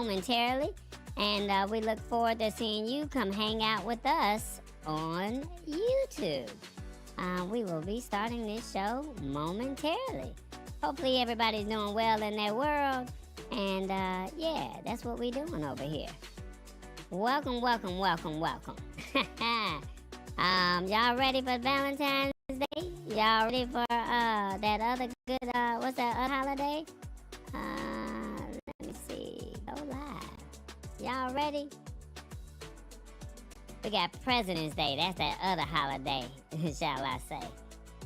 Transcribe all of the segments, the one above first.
momentarily. And we look forward to seeing you come hang out with us on YouTube. We will be starting this show momentarily. Hopefully everybody's doing well in their world. And yeah, that's what we're doing over here. Welcome, welcome, welcome, welcome. Y'all ready for Valentine's Day? Y'all ready for that other good, what's that other holiday? Let me see. Go live. Y'all ready? We got President's Day. That's that other holiday, shall I say.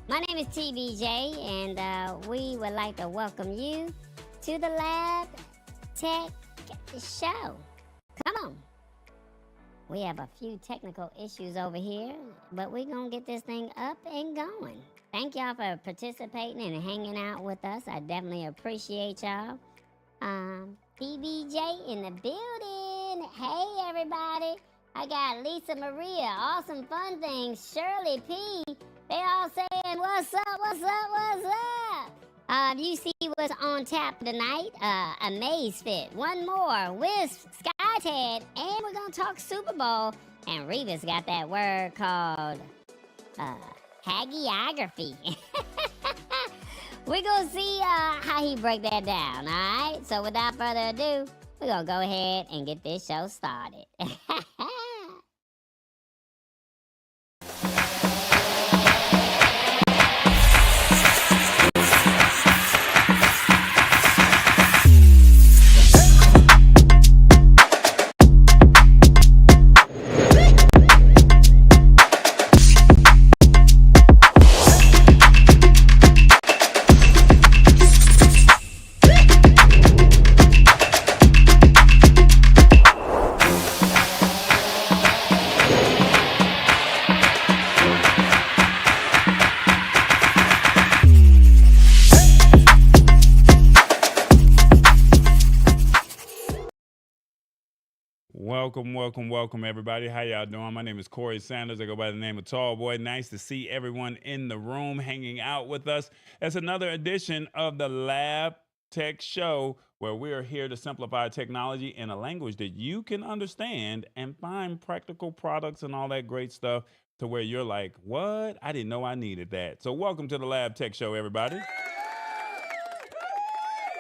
My name is TBJ, and we would like to welcome you to the Lab Tech Show. Come on. We have a few technical issues over here, but we're going to get this thing up and going. Thank y'all for participating and hanging out with us. I definitely appreciate y'all. TBJ in the building. Hey, everybody. I got Lisa Maria, Awesome Fun Things, Shirley P. They all saying, what's up, what's up, what's up? You see what's on tap tonight? Amazfit, one more, Wisp, SkyTed, and we're going to talk Super Bowl. And Revis got that word called hagiography. We're going to see how he break that down, all right? So without further ado, we're going to go ahead and get this show started. Welcome, everybody. How y'all doing? My name is Corey Sanders. I go by the name of Tall Boy. Nice to see everyone in the room hanging out with us. It's another edition of the Lab Tech Show, where we are here to simplify technology in a language that you can understand and find practical products and all that great stuff to where you're like, what? I didn't know I needed that. So welcome to the Lab Tech Show, everybody.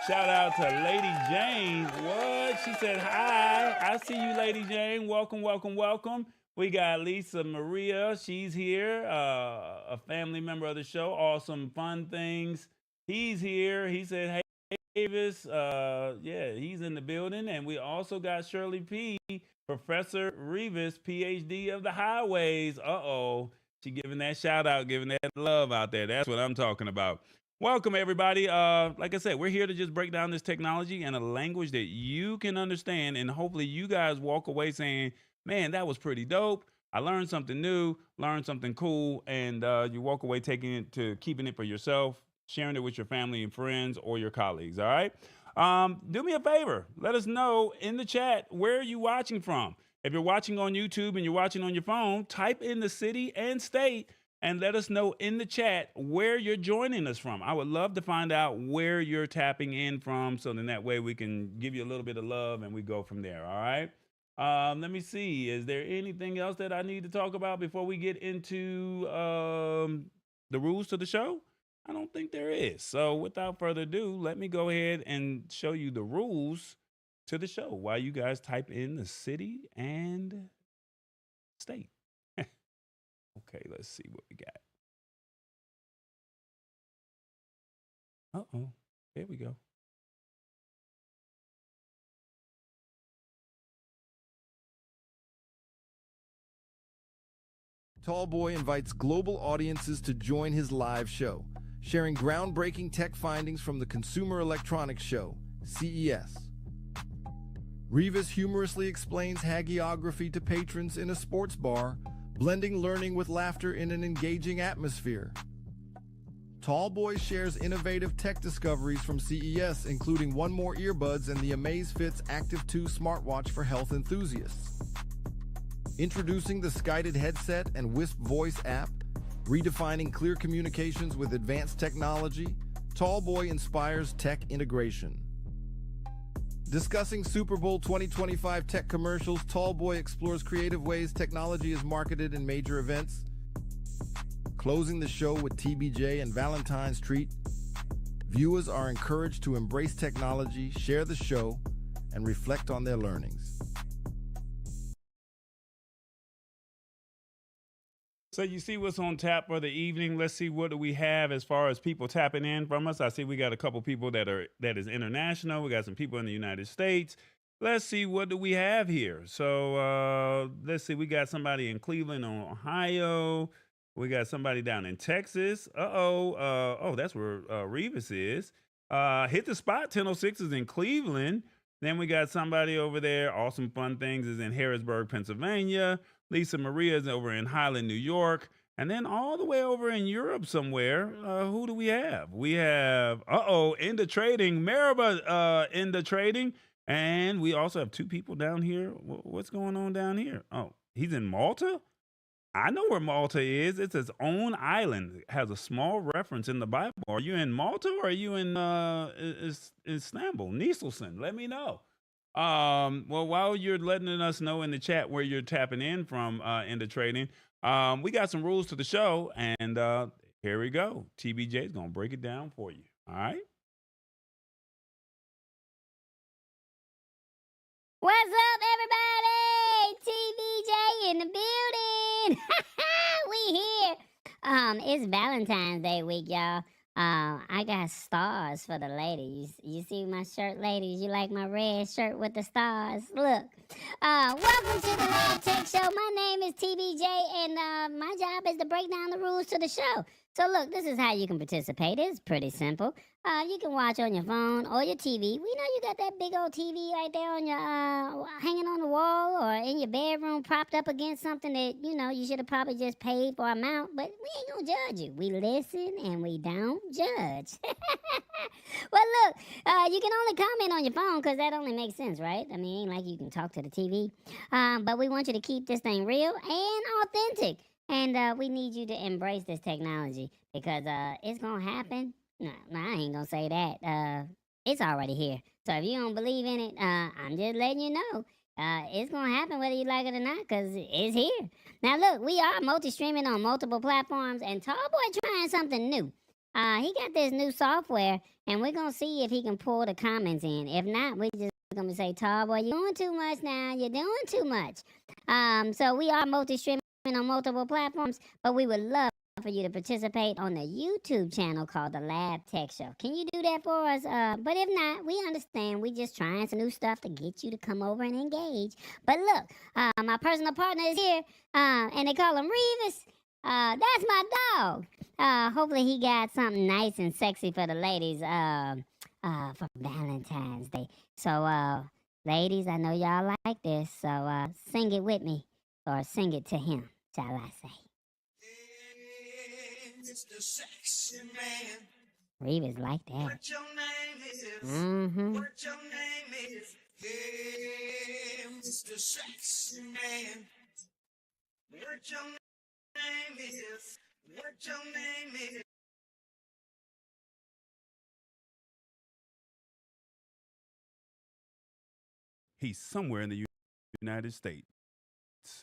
Shout out to Lady Jane. What? She said, hi. I see you, Lady Jane. Welcome, welcome, welcome. We got Lisa Maria. She's here, a family member of the show. Awesome Fun Things. He's here. He said, hey, Davis. Yeah, he's in the building. And we also got Shirley P., Professor Revis, PhD of the highways. Uh-oh. She giving that shout out, giving that love out there. That's what I'm talking about. Welcome, everybody. Like I said, we're here to just break down this technology in a language that you can understand, and hopefully you guys walk away saying, man, that was pretty dope. I learned something new, learned something cool, and you walk away taking it to keeping it for yourself, sharing it with your family and friends or your colleagues, all right? Do me a favor. Let us know in the chat, where are you watching from? If you're watching on YouTube and you're watching on your phone, type in the city and state and let us know in the chat where you're joining us from. I would love to find out where you're tapping in from, so then that way we can give you a little bit of love and we go from there, all right? Let me see. Is there anything else that I need to talk about before we get into the rules to the show? I don't think there is. So without further ado, let me go ahead and show you the rules to the show while you guys type in the city and state. Okay, let's see what we got. Uh-oh, there we go. Tallboy invites global audiences to join his live show, sharing groundbreaking tech findings from the Consumer Electronics Show, CES. Revis humorously explains hagiography to patrons in a sports bar, blending learning with laughter in an engaging atmosphere. Tallboy shares innovative tech discoveries from CES, including One More earbuds and the Amazfit's Active 2 smartwatch for health enthusiasts. Introducing the SkyTed headset and Wisp voice app, redefining clear communications with advanced technology, Tallboy inspires tech integration. Discussing Super Bowl 2025 tech commercials, Tallboy explores creative ways technology is marketed in major events. Closing the show with TBJ and Valentine's Treat, viewers are encouraged to embrace technology, share the show, and reflect on their learnings. So you see what's on tap for the evening. Let's see what do we have as far as people tapping in from us. I see we got a couple people that is international. We got some people in the United States. Let's see what do we have here. So let's see. We got somebody in Cleveland, Ohio. We got somebody down in Texas. Oh, that's where Revis is. Hit the spot. 1006 is in Cleveland. Then we got somebody over there. Awesome Fun Things is in Harrisburg, Pennsylvania. Lisa Maria is over in Highland, New York. And then all the way over in Europe somewhere, who do we have? We have, End of Trading, Mariba, End of Trading. And we also have two people down here. What's going on down here? Oh, he's in Malta? I know where Malta is. It's its own island. It has a small reference in the Bible. Are you in Malta or are you in Istanbul? Nieselson, let me know. Well, while you're letting us know in the chat where you're tapping in from into trading, we got some rules to the show, and here we go. TBJ is gonna break it down for you. All right. What's up, everybody? TBJ in the building. We here. It's Valentine's Day week, y'all. I got stars for the ladies. You see my shirt, ladies? You like my red shirt with the stars? Look. Welcome to the Lab Tech Show. My name is TBJ, and my job is to break down the rules to the show. So look, this is how you can participate. It's pretty simple. You can watch on your phone or your TV. We know you got that big old TV right there on your hanging on the wall or in your bedroom, propped up against something that you should have probably just paid for a mount. But we ain't gonna judge you. We listen and we don't judge. Well, look, you can only comment on your phone because that only makes sense, right? I mean, ain't like you can talk to the TV. But we want you to keep this thing real and authentic. And we need you to embrace this technology because it's going to happen. No, I ain't going to say that. It's already here. So if you don't believe in it, I'm just letting you know. It's going to happen whether you like it or not because it's here. Now, look, we are multi-streaming on multiple platforms, and Tallboy trying something new. He got this new software, and we're going to see if he can pull the comments in. If not, we just going to say, Tallboy, you're doing too much now. You're doing too much. So we are multi-streaming on multiple platforms, but we would love for you to participate on the YouTube channel called The Lab Tech Show. Can you do that for us? But if not, we understand. We just trying some new stuff to get you to come over and engage. But look, my personal partner is here, and they call him Revis. That's my dog. Hopefully he got something nice and sexy for the ladies for Valentine's Day. So, ladies, I know y'all like this, so sing it with me, or sing it to him, shall I say. Mr. Sexy Man. Revis like that. What your name is? What your name is? Hey, Mr. Sexy Man. What your name is? What your name is? He's somewhere in the United States,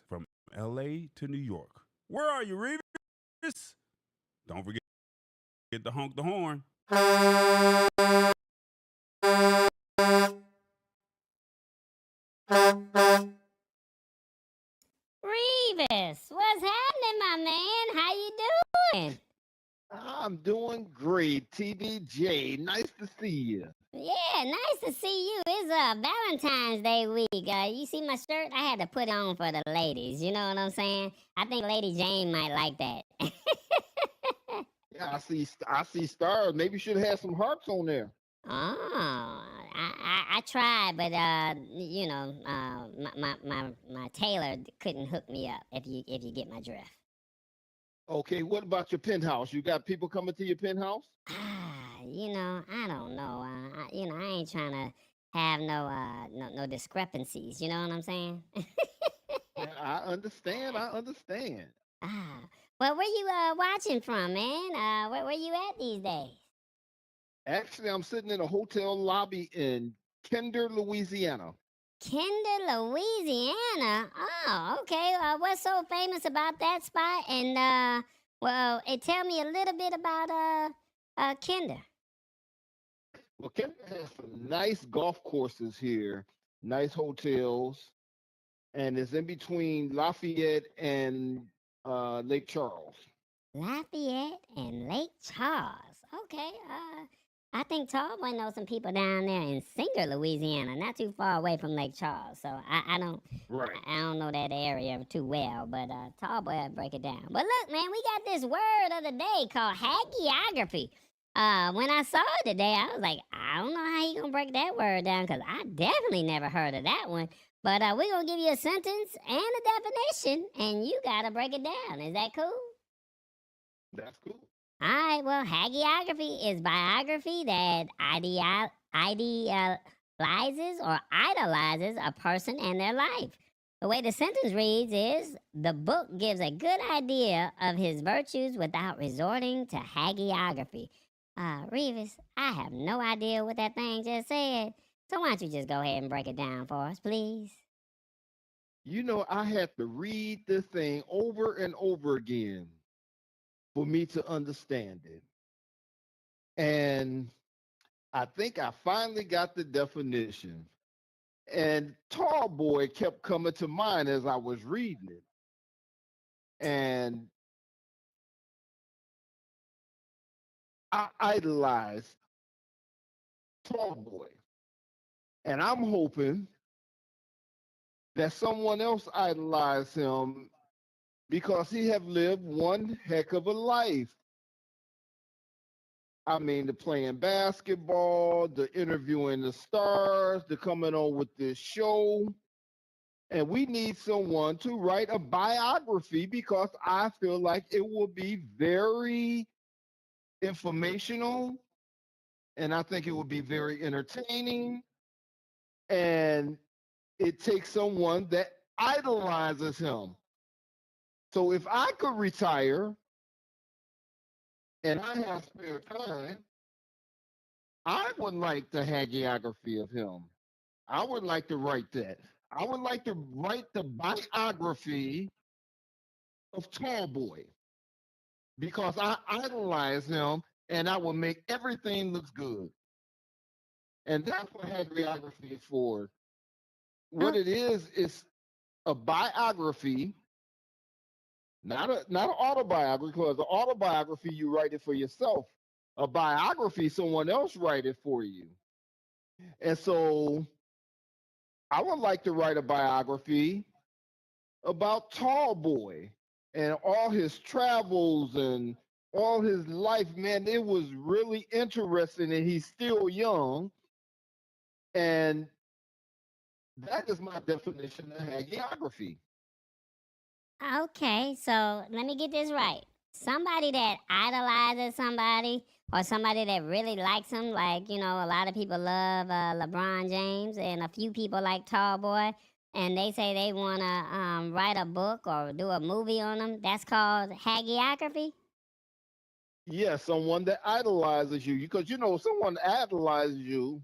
from LA to New York. Where are you, Revis? Don't forget to honk the horn. Revis, what's happening, my man? How you doing? I'm doing great, TBJ. Nice to see you. Yeah, nice to see you. It's Valentine's Day week. You see my shirt? I had to put it on for the ladies. You know what I'm saying? I think Lady Jane might like that. Yeah, I see stars. Maybe you should have some hearts on there. Oh, I tried, but my tailor couldn't hook me up. If you get my drift. Okay, what about your penthouse? You got people coming to your penthouse? I don't know. I ain't trying to have no discrepancies. You know what I'm saying? Yeah, I understand. Well, where you watching from, man? Where you at these days? Actually, I'm sitting in a hotel lobby in Kinder, Louisiana. Kinder, Louisiana. Oh, okay. What's so famous about that spot? And tell me a little bit about Kinder. Well, Kinder has some nice golf courses here, nice hotels, and it's in between Lafayette and Lake Charles. Lafayette and Lake Charles. Okay. I think Tallboy knows some people down there in Singer, Louisiana, not too far away from Lake Charles. So I don't Right. I don't know that area too well, but Tallboy will break it down. But look, man, we got this word of the day called hagiography. When I saw it today, I was like, I don't know how you gonna break that word down because I definitely never heard of that one. But we're gonna give you a sentence and a definition, and you gotta break it down. Is that cool? That's cool. All right, well, hagiography is biography that idealizes or idolizes a person and their life. The way the sentence reads is the book gives a good idea of his virtues without resorting to hagiography. Revis, I have no idea what that thing just said. So why don't you just go ahead and break it down for us, please? You know, I had to read this thing over and over again for me to understand it. And I think I finally got the definition. And Tallboy kept coming to mind as I was reading it. And I idolized Tallboy. And I'm hoping that someone else idolized him because he have lived one heck of a life. I mean, the playing basketball, the interviewing the stars, the coming on with this show. And we need someone to write a biography because I feel like it will be very informational and I think it will be very entertaining. And it takes someone that idolizes him. So if I could retire and I have spare time, I would like the hagiography of him. I would like to write that. I would like to write the biography of Tallboy because I idolize him and I will make everything look good. And that's what hagiography is for. What it is a biography, not an autobiography, because an autobiography you write it for yourself. A biography, someone else write it for you. And so I would like to write a biography about Tallboy and all his travels and all his life. Man, it was really interesting, and he's still young. And that is my definition of hagiography. Okay, so let me get this right. Somebody that idolizes somebody or somebody that really likes him, like, you know, a lot of people love LeBron James and a few people like Tallboy, and they say they want to write a book or do a movie on him. That's called hagiography? Yeah, someone that idolizes you. Because, you know, someone idolizes you,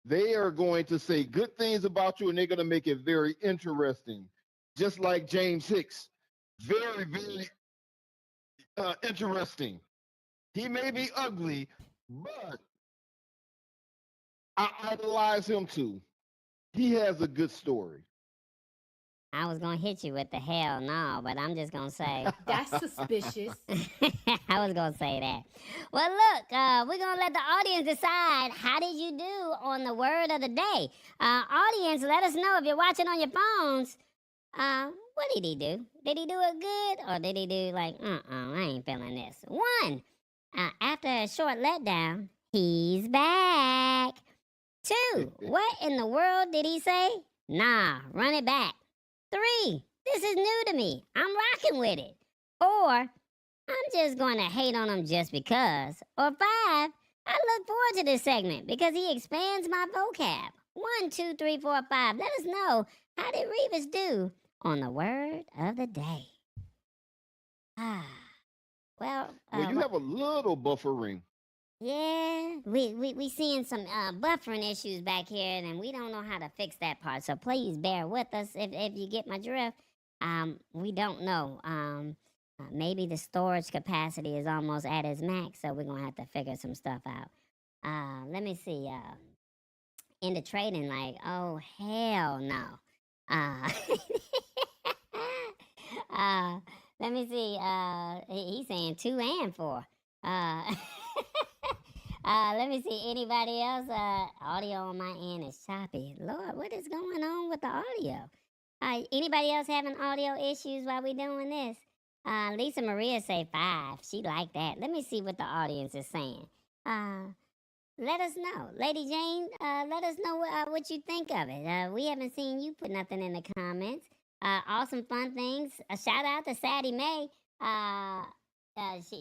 they are going to say good things about you and they're going to make it very interesting. Just like James Hicks. Very, very interesting. He may be ugly, but I idolize him too. He has a good story. I was going to hit you with the hell no, but I'm just going to say. That's suspicious. I was going to say that. Well, look, we're going to let the audience decide how did you do on the word of the day. Audience, let us know if you're watching on your phones. What did he do? Did he do it good? Or did he do like, I ain't feeling this? 1, after a short letdown, he's back. 2, what in the world did he say? Nah, run it back. 3, this is new to me. I'm rocking with it. 4, I'm just going to hate on him just because. Or 5, I look forward to this segment because he expands my vocab. 1, 2, 3, 4, 5. Let us know, how did Revis do on the word of the day? Well, Well, you have a little buffering. Yeah, we seeing some buffering issues back here, and we don't know how to fix that part. So please bear with us if you get my drift. We don't know. Maybe the storage capacity is almost at its max, so we're gonna have to figure some stuff out. Let me see. In the trading, like, oh hell no. Uh, uh, let me see. He's saying 2 and 4. Uh, let me see. Anybody else? Audio on my end is choppy. Lord, what is going on with the audio? Anybody else having audio issues while we doing this? Lisa Maria say 5. She like that. Let me see what the audience is saying. Let us know, Lady Jane. Let us know what you think of it. We haven't seen you put nothing in the comments. Awesome, fun things. A shout out to Sadie Mae.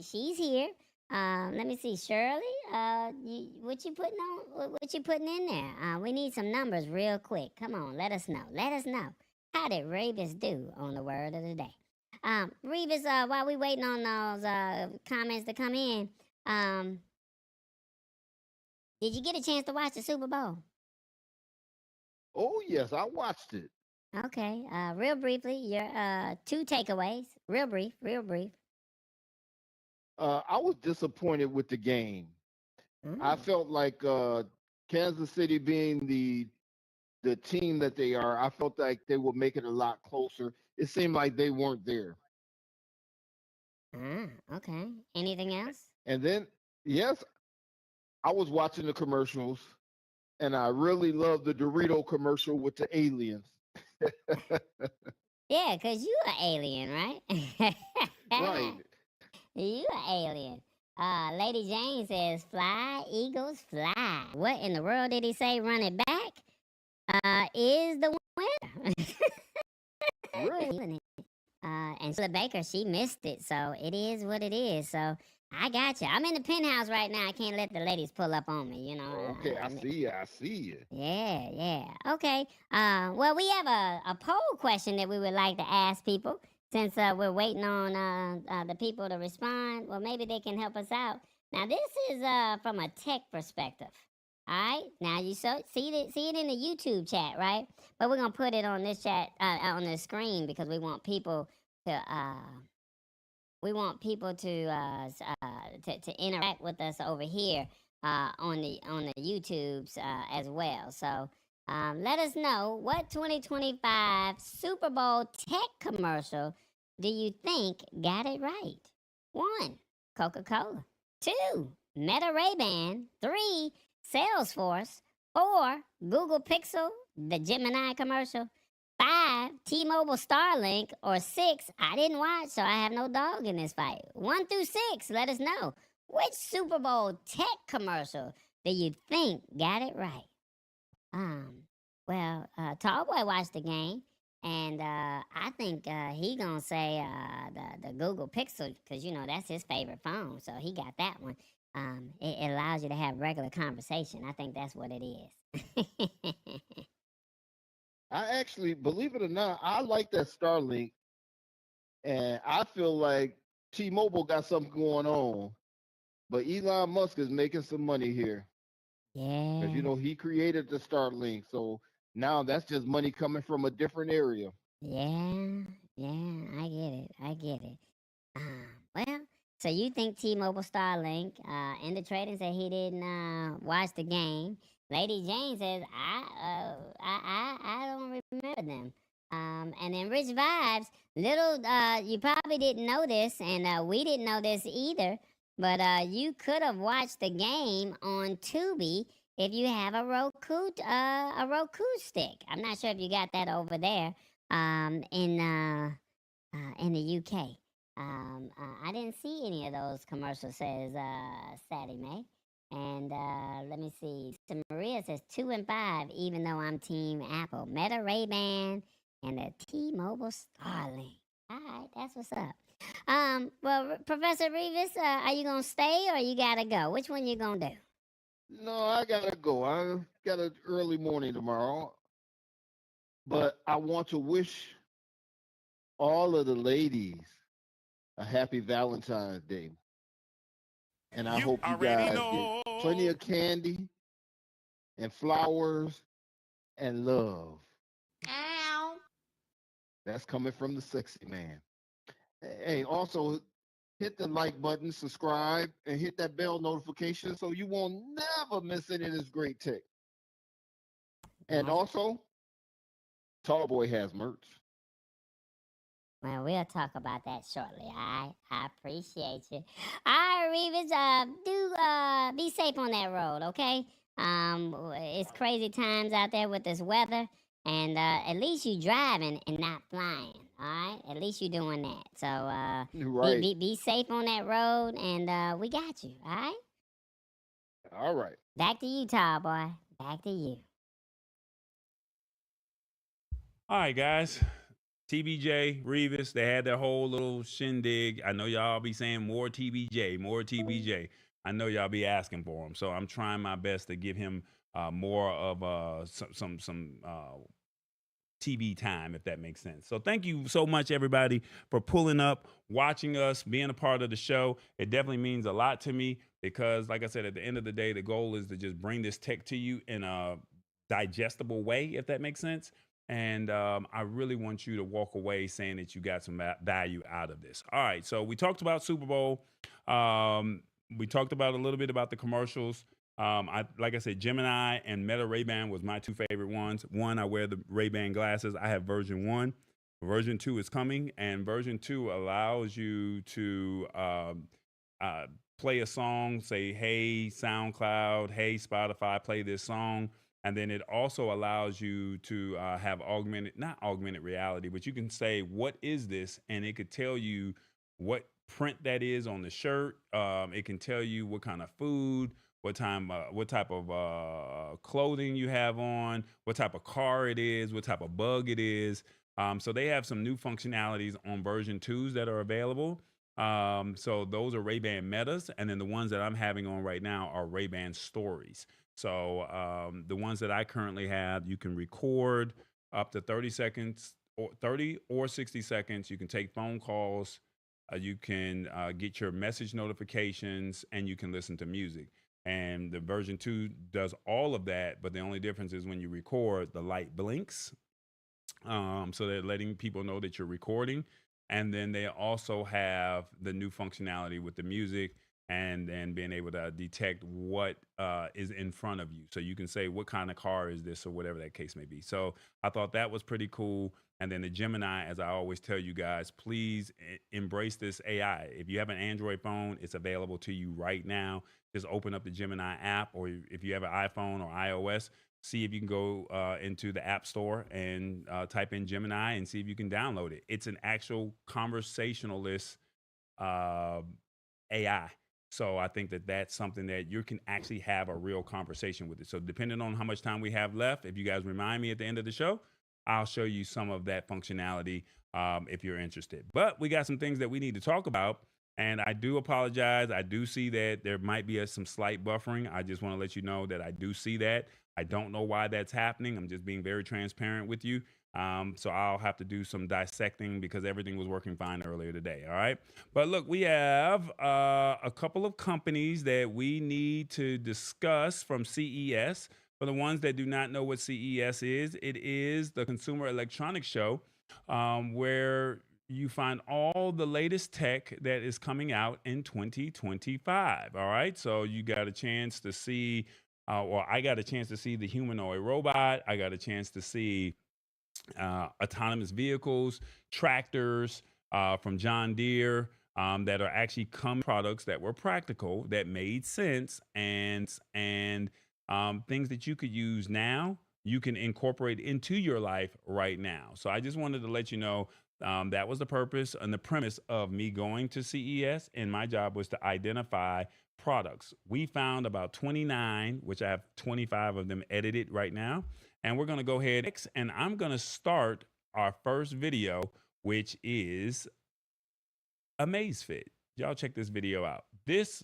She's here. Let me see, Shirley. What you putting on? What you putting in there? We need some numbers real quick. Come on, let us know. Let us know. How did Revis do on the word of the day? Revis, while we waiting on those comments to come in, did you get a chance to watch the Super Bowl? Oh yes, I watched it. Okay. Real briefly, your 2 takeaways. Real brief. I was disappointed with the game. I felt like Kansas City being the team that they are, I felt like they would make it a lot closer. It seemed like they weren't there. Okay. Anything else? And then, yes, I was watching the commercials, and I really loved the Dorito commercial with the aliens. Yeah, because you an alien, right? Right. You an alien. Lady Jane says, fly, Eagles, fly. What in the world did he say? Run it back? Is the winner. Really? And Sheila Baker, she missed it, so it is what it is. So I got you. I'm in the penthouse right now. I can't let the ladies pull up on me, you know. Okay, I see you. Yeah. Okay. Well, we have a poll question that we would like to ask people since we're waiting on the people to respond. Well, maybe they can help us out. Now, this is from a tech perspective. All right. Now you see it in the YouTube chat, right? But we're gonna put it on this chat on the screen because we want people to to interact with us over here on the YouTubes as well. So let us know what 2025 Super Bowl tech commercial do you think got it right? 1, Coca-Cola. 2, Meta Ray-Ban. 3, Salesforce. 4, Google Pixel, the Gemini commercial. 5, T-Mobile Starlink. Or 6, I didn't watch, so I have no dog in this fight. 1 through 6, let us know. Which Super Bowl tech commercial do you think got it right? Well, Tallboy watched the game, and I think he gonna say the Google Pixel, because you know that's his favorite phone, so he got that one. It allows you to have regular conversation. I think that's what it is. I actually, believe it or not, I like that Starlink, and I feel like T-Mobile got something going on, but Elon Musk is making some money here Yeah. because you know he created the Starlink, so now that's just money coming from a different area. Yeah, I get it. Well, so you think T-Mobile Starlink in the trading said he didn't watch the game. Lady Jane says I don't remember them. And then Rich Vibes, you probably didn't know this, and we didn't know this either. But you could have watched the game on Tubi if you have a Roku stick. I'm not sure if you got that over there in the UK. I didn't see any of those commercials, says Sadie Mae. And let me see. So Maria says 2 and 5, even though I'm Team Apple. Meta Ray-Ban and the T-Mobile Starlink. All right, that's what's up. Well, Professor Revis, are you gonna stay or you gotta go? Which one you gonna do? No, I gotta go. I got an early morning tomorrow, but I want to wish all of the ladies a happy Valentine's Day. And I hope you guys get plenty of candy and flowers and love. Ow. That's coming from the sexy man. Hey, also hit the like button, subscribe, and hit that bell notification so you won't never miss any of this great tech. And also, Tallboy has merch. Well, we'll talk about that shortly. I appreciate you. All right, Revis, be safe on that road, okay? It's crazy times out there with this weather, and at least you driving and not flying. All right, at least you doing that. So Right. be safe on that road, and we got you. All right. All right. Back to you, Tall Boy. Back to you. All right, guys. TBJ, Revis, they had their whole little shindig. I know y'all be saying more TBJ, more TBJ. I know y'all be asking for him, so I'm trying my best to give him more of some TV time, if that makes sense. So thank you so much, everybody, for pulling up, watching us, being a part of the show. It definitely means a lot to me because, like I said, at the end of the day, the goal is to just bring this tech to you in a digestible way, if that makes sense. And I really want you to walk away saying that you got some value out of this. All right, so we talked about Super Bowl. We talked about a little bit about the commercials. Like I said, Gemini and Meta Ray-Ban was my two favorite ones. One, I wear the Ray-Ban glasses. I have version 1. Version 2 is coming, and version 2 allows you to play a song, say, hey, SoundCloud, hey, Spotify, play this song. And then it also allows you to have not augmented reality, but you can say, what is this? And it could tell you what print that is on the shirt. It can tell you what kind of food, what type of clothing you have on, what type of car it is, what type of bug it is. So they have some new functionalities on version 2s that are available. So those are Ray-Ban Metas. And then the ones that I'm having on right now are Ray-Ban Stories. So the ones that I currently have, you can record up to 30 seconds, or 30 or 60 seconds. You can take phone calls. You can get your message notifications, and you can listen to music. And the version 2 does all of that, but the only difference is when you record, the light blinks. So they're letting people know that you're recording. And then they also have the new functionality with the music and then being able to detect what is in front of you. So you can say, what kind of car is this, or whatever that case may be. So I thought that was pretty cool. And then the Gemini, as I always tell you guys, please embrace this AI. If you have an Android phone, it's available to you right now. Just open up the Gemini app, or if you have an iPhone or iOS, see if you can go into the App Store and type in Gemini and see if you can download it. It's an actual conversationalist AI. So I think that that's something that you can actually have a real conversation with it. So depending on how much time we have left, if you guys remind me at the end of the show, I'll show you some of that functionality if you're interested. But we got some things that we need to talk about. And I do apologize. I do see that there might be some slight buffering. I just want to let you know that I do see that. I don't know why that's happening. I'm just being very transparent with you. So I'll have to do some dissecting because everything was working fine earlier today. All right. But look, we have a couple of companies that we need to discuss from CES. For the ones that do not know what CES is, it is the Consumer Electronics Show, where you find all the latest tech that is coming out in 2025. All right. So you got a chance to see, or I got a chance to see the humanoid robot. I got a chance to see autonomous vehicles, tractors from John Deere that are actually products that were practical, that made sense, and things that you could use now, you can incorporate into your life right now. So I just wanted to let you know that was the purpose and the premise of me going to CES, and my job was to identify products. We found about 29, which I have 25 of them edited right now. And we're going to go ahead and I'm going to start our first video, which is Amazfit. Y'all check this video out. This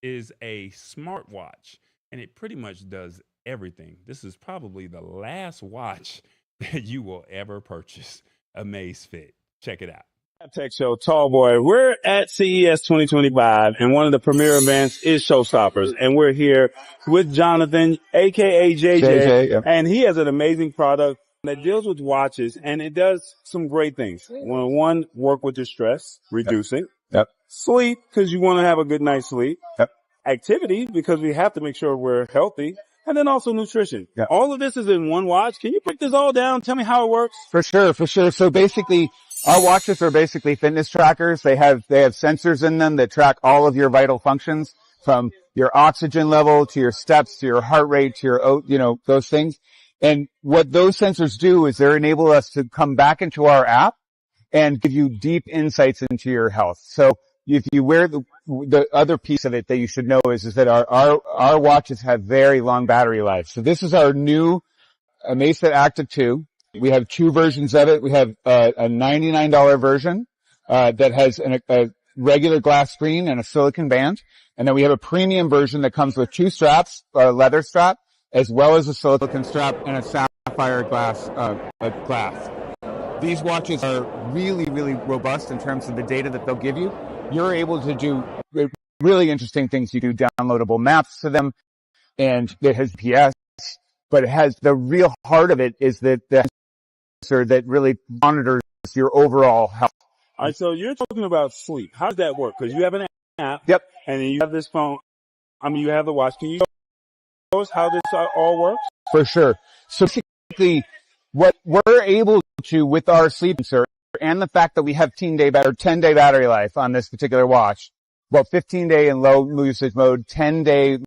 is a smartwatch, and it pretty much does everything. This is probably the last watch that you will ever purchase. Amazfit. Check it out. Tech Show, Tall Boy. We're at CES 2025, and one of the premier events is Showstoppers, and we're here with Jonathan, aka JJ, yep. and he has an amazing product that deals with watches, and it does some great things. One, work with your stress, reducing. Yep. Sleep, because you want to have a good night's sleep. Yep. Activity, because we have to make sure we're healthy. And then also nutrition. Yep. All of this is in one watch. Can you break this all down? Tell me how it works. For sure. So basically, our watches are basically fitness trackers. They have sensors in them that track all of your vital functions, from your oxygen level to your steps to your heart rate to your, those things. And what those sensors do is they enable us to come back into our app and give you deep insights into your health. So if you wear the other piece of it that you should know is that our watches have very long battery life. So this is our new Amazfit Active 2. We have two versions of it. We have a $99 version that has a regular glass screen and a silicon band. And then we have a premium version that comes with two straps, a leather strap, as well as a silicon strap and a sapphire glass. These watches are really, really robust in terms of the data that they'll give you. You're able to do really interesting things. You do downloadable maps to them, and it has GPS, but it has the real heart of it is that the sensor that really monitors your overall health. All right, so you're talking about sleep. How does that work? Because you have an app. Yep. And then you have this phone. You have the watch. Can you show us how this all works? For sure. So basically, what we're able to with our sleep sensor and the fact that we have 10-day battery life on this particular watch, well, 15-day in low usage mode, 10-day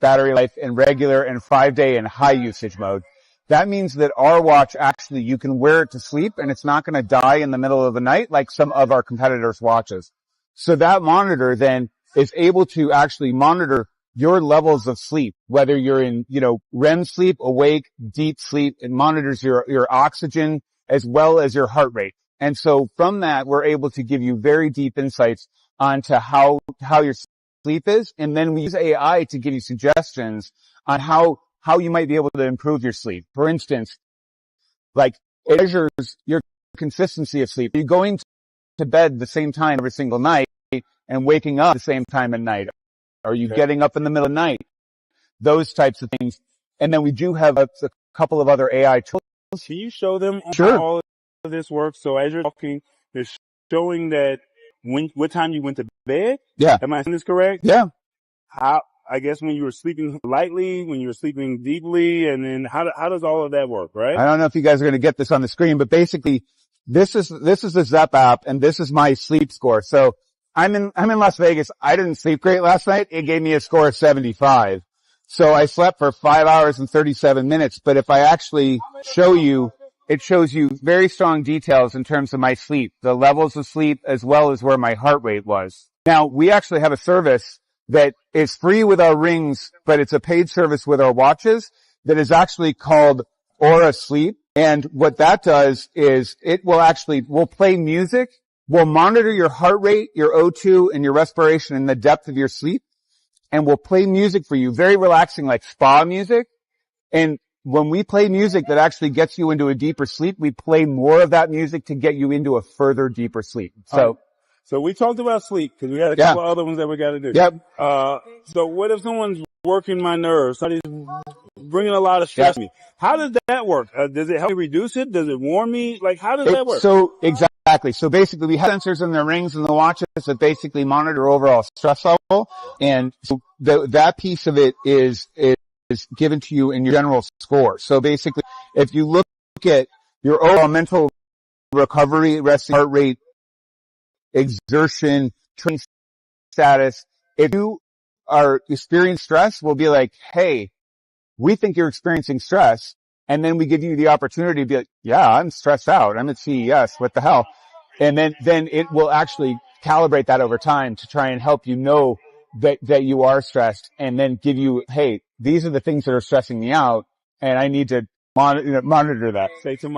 battery life in regular, and 5-day in high usage mode. That means that our watch actually, you can wear it to sleep and it's not going to die in the middle of the night like some of our competitors' watches. So that monitor then is able to actually monitor your levels of sleep, whether you're in, REM sleep, awake, deep sleep. It monitors your oxygen as well as your heart rate. And so from that, we're able to give you very deep insights onto how your sleep is. And then we use AI to give you suggestions on how you might be able to improve your sleep. For instance, like it measures your consistency of sleep. Are you going to bed the same time every single night and waking up the same time at night? Are you getting up in the middle of the night? Those types of things. And then we do have a couple of other AI tools. Can you show them Sure. how all of this works? So as you're talking, it's showing that what time you went to bed? Yeah. Am I saying this correct? Yeah. I guess when you were sleeping lightly, when you were sleeping deeply, and then how does all of that work, right? I don't know if you guys are going to get this on the screen, but basically this is the Zepp app and this is my sleep score. So I'm in Las Vegas. I didn't sleep great last night. It gave me a score of 75. So I slept for 5 hours and 37 minutes. But if I actually show you, it shows you very strong details in terms of my sleep, the levels of sleep, as well as where my heart rate was. Now, we actually have a service that is free with our rings, but it's a paid service with our watches that is actually called Aura Sleep. And what that does is we'll play music. We'll monitor your heart rate, your O2, and your respiration and the depth of your sleep. And we'll play music for you, very relaxing, like spa music. And when we play music that actually gets you into a deeper sleep, we play more of that music to get you into a further deeper sleep. So we talked about sleep because we had a couple other ones that we got to do. Yep. So what if someone's working my nerves? Somebody's bringing a lot of stress to me. How does that work? Does it help me reduce it? Does it warm me? Like, how does that work? So exactly. So basically we have sensors in the rings and the watches that basically monitor overall stress level. And so that piece of it is given to you in your general score. So basically if you look at your overall mental recovery, resting heart rate, exertion, training status, if you are experiencing stress, we'll be like, hey, we think you're experiencing stress. And then we give you the opportunity to be like, yeah, I'm stressed out. I'm at CES. What the hell? And then it will actually calibrate that over time to try and help you know that you are stressed, and then give you, hey, these are the things that are stressing me out, and I need to monitor that. Say to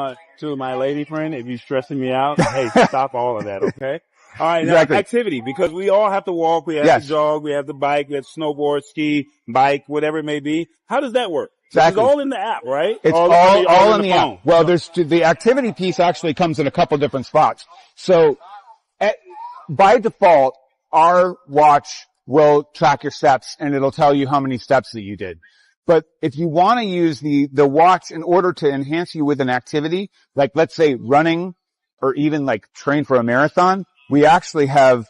my lady friend, if you're stressing me out, hey, stop all of that, okay? All right, Exactly. Now activity, because we all have to walk, we have to jog, we have to bike, we have to snowboard, ski, bike, whatever it may be. How does that work? Exactly. It's all in the app, right? It's all in the phone. app. Well, the activity piece actually comes in a couple different spots. So by default, our watch will track your steps and it'll tell you how many steps that you did. But if you want to use the watch in order to enhance you with an activity, like let's say running or even like train for a marathon, we actually have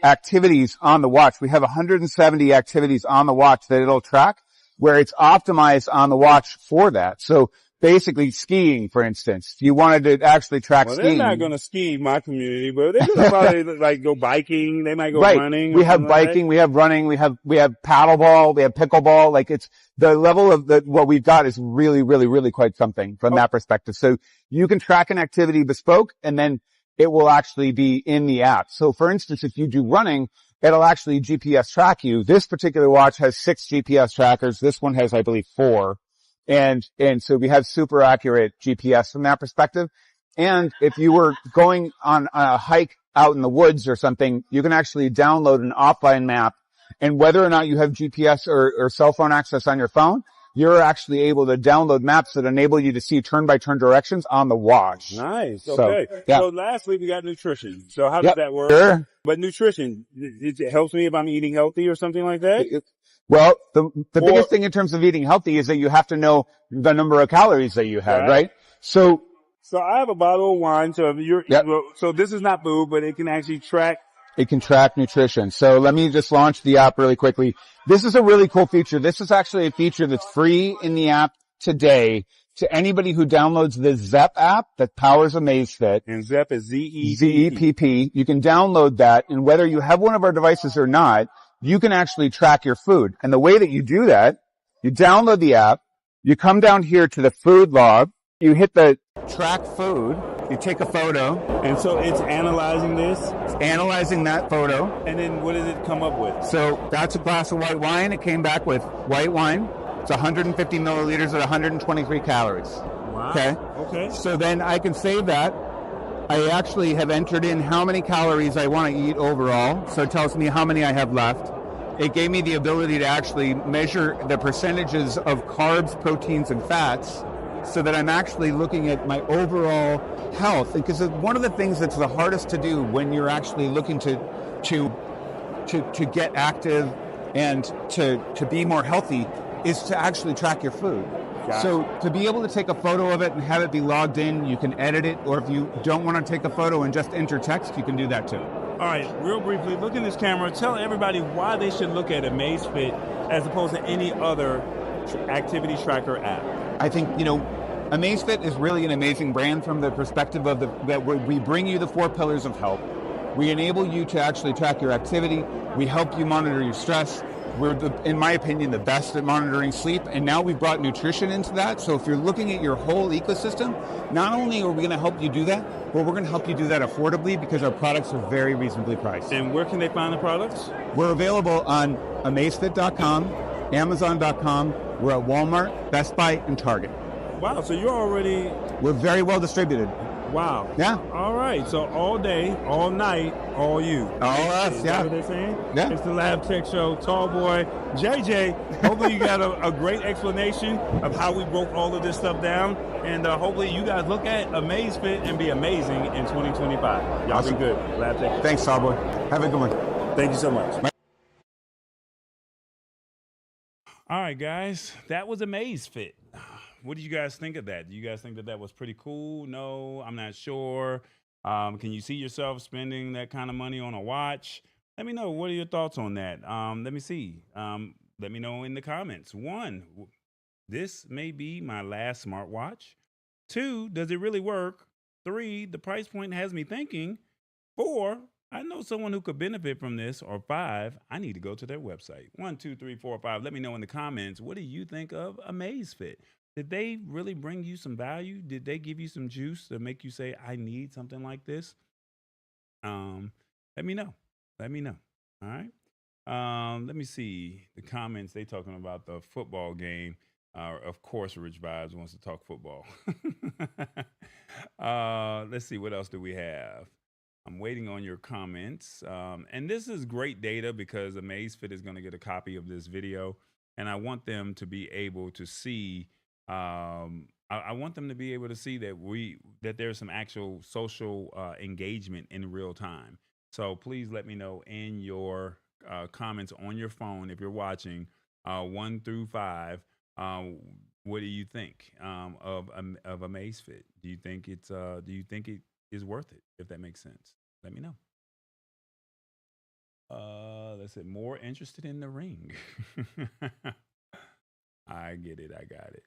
activities on the watch. We have 170 activities on the watch that it'll track where it's optimized on the watch for that. So basically skiing, for instance, if you wanted to actually track skiing. They're not going to ski in my community, but they're going to probably like go biking. They might go right. running. We have biking, we have running, we have paddleball, we have pickleball. Like it's the level of what we've got is really, really, really quite something from that perspective. So you can track an activity bespoke and then it will actually be in the app. So for instance, if you do running, it'll actually GPS track you. This particular watch has 6 GPS trackers. This one has, I believe, 4. And so we have super accurate GPS from that perspective. And if you were going on a hike out in the woods or something, you can actually download an offline map. And whether or not you have GPS or cell phone access on your phone, you're actually able to download maps that enable you to see turn-by-turn directions on the watch. Nice. So, Okay. yeah. So lastly, we got nutrition. So how does that work? Sure. But nutrition, it helps me if I'm eating healthy or something like that? Well, the biggest thing in terms of eating healthy is that you have to know the number of calories that you have, right? So I have a bottle of wine. So so this is not food, but it can actually track. It can track nutrition. So let me just launch the app really quickly. This is a really cool feature. This is actually a feature that's free in the app today to anybody who downloads the Zepp app that powers Amazfit. And Zepp is Z-E-P-P. Z-E-P-P. You can download that, and whether you have one of our devices or not, you can actually track your food. And the way that you do that, you download the app, you come down here to the food log, you hit the track food, you take a photo. And so it's analyzing this? It's analyzing that photo. And then what does it come up with? So that's a glass of white wine. It came back with white wine. It's 150 milliliters at 123 calories. Wow. Okay. So then I can save that. I actually have entered in how many calories I want to eat overall. So it tells me how many I have left. It gave me the ability to actually measure the percentages of carbs, proteins, and fats so that I'm actually looking at my overall health. Because one of the things that's the hardest to do when you're actually looking to get active and to be more healthy is to actually track your food. Gotcha. So to be able to take a photo of it and have it be logged in, you can edit it, or if you don't want to take a photo and just enter text, you can do that too. All right, real briefly, look in this camera. Tell everybody why they should look at Amazfit as opposed to any other activity tracker app. I think, Amazfit is really an amazing brand from the perspective of that we bring you the 4 pillars of health. We enable you to actually track your activity. We help you monitor your stress. We're, in my opinion, the best at monitoring sleep, and now we've brought nutrition into that. So if you're looking at your whole ecosystem, not only are we going to help you do that, but we're going to help you do that affordably because our products are very reasonably priced. And where can they find the products? We're available on Amazfit.com, Amazon.com. We're at Walmart, Best Buy, and Target. Wow, so you're already... We're very well distributed. Wow. Yeah. All right, so all day, all night, all you. All us, Is yeah. that what they're saying? Yeah. It's the Lab Tech Show. Tall boy, JJ, hopefully you got a great explanation of how we broke all of this stuff down. And hopefully you guys look at Amazfit and be amazing in 2025. Y'all Awesome. be good. Lab Tech. Thanks, Tallboy. Have a good one. Thank you so much. All right, guys, that was Amazfit. What do you guys think of that? Do you guys think that that was pretty cool? No, I'm not sure. Can you see yourself spending that kind of money on a watch? Let me know. What are your thoughts on that? Let me see. Let me know in the comments. 1, this may be my last smartwatch. 2, does it really work? 3, the price point has me thinking. 4, I know someone who could benefit from this. Or 5, I need to go to their website. 1, 2, 3, 4, 5. Let me know in the comments. What do you think of Amazfit? Did they really bring you some value? Did they give you some juice to make you say, I need something like this? Let me know. Let me know. All right. Let me see the comments. They talking about the football game. Of course, Rich Vibes wants to talk football. Let's see. What else do we have? I'm waiting on your comments. And this is great data because Amazfit is going to get a copy of this video. And I want them to be able to see I want them to be able to see that there's some actual social engagement in real time. So please let me know in your comments on your phone if you're watching 1 through 5. What do you think of Amazfit? Do you think it is worth it? If that makes sense, let me know. Let's say more interested in the ring. I get it. I got it.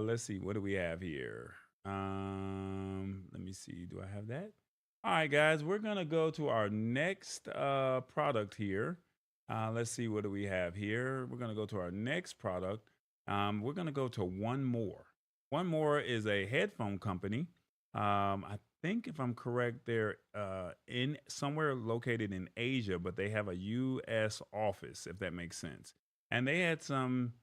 Let's see. What do we have here? Let me see. Do I have that? All right, guys. We're gonna go to our next product here. Let's see. What do we have here? We're gonna go to our next product. We're gonna go to One More. One More is a headphone company. I think if I'm correct, they're in somewhere located in Asia, but they have a U.S. office, if that makes sense. And they had some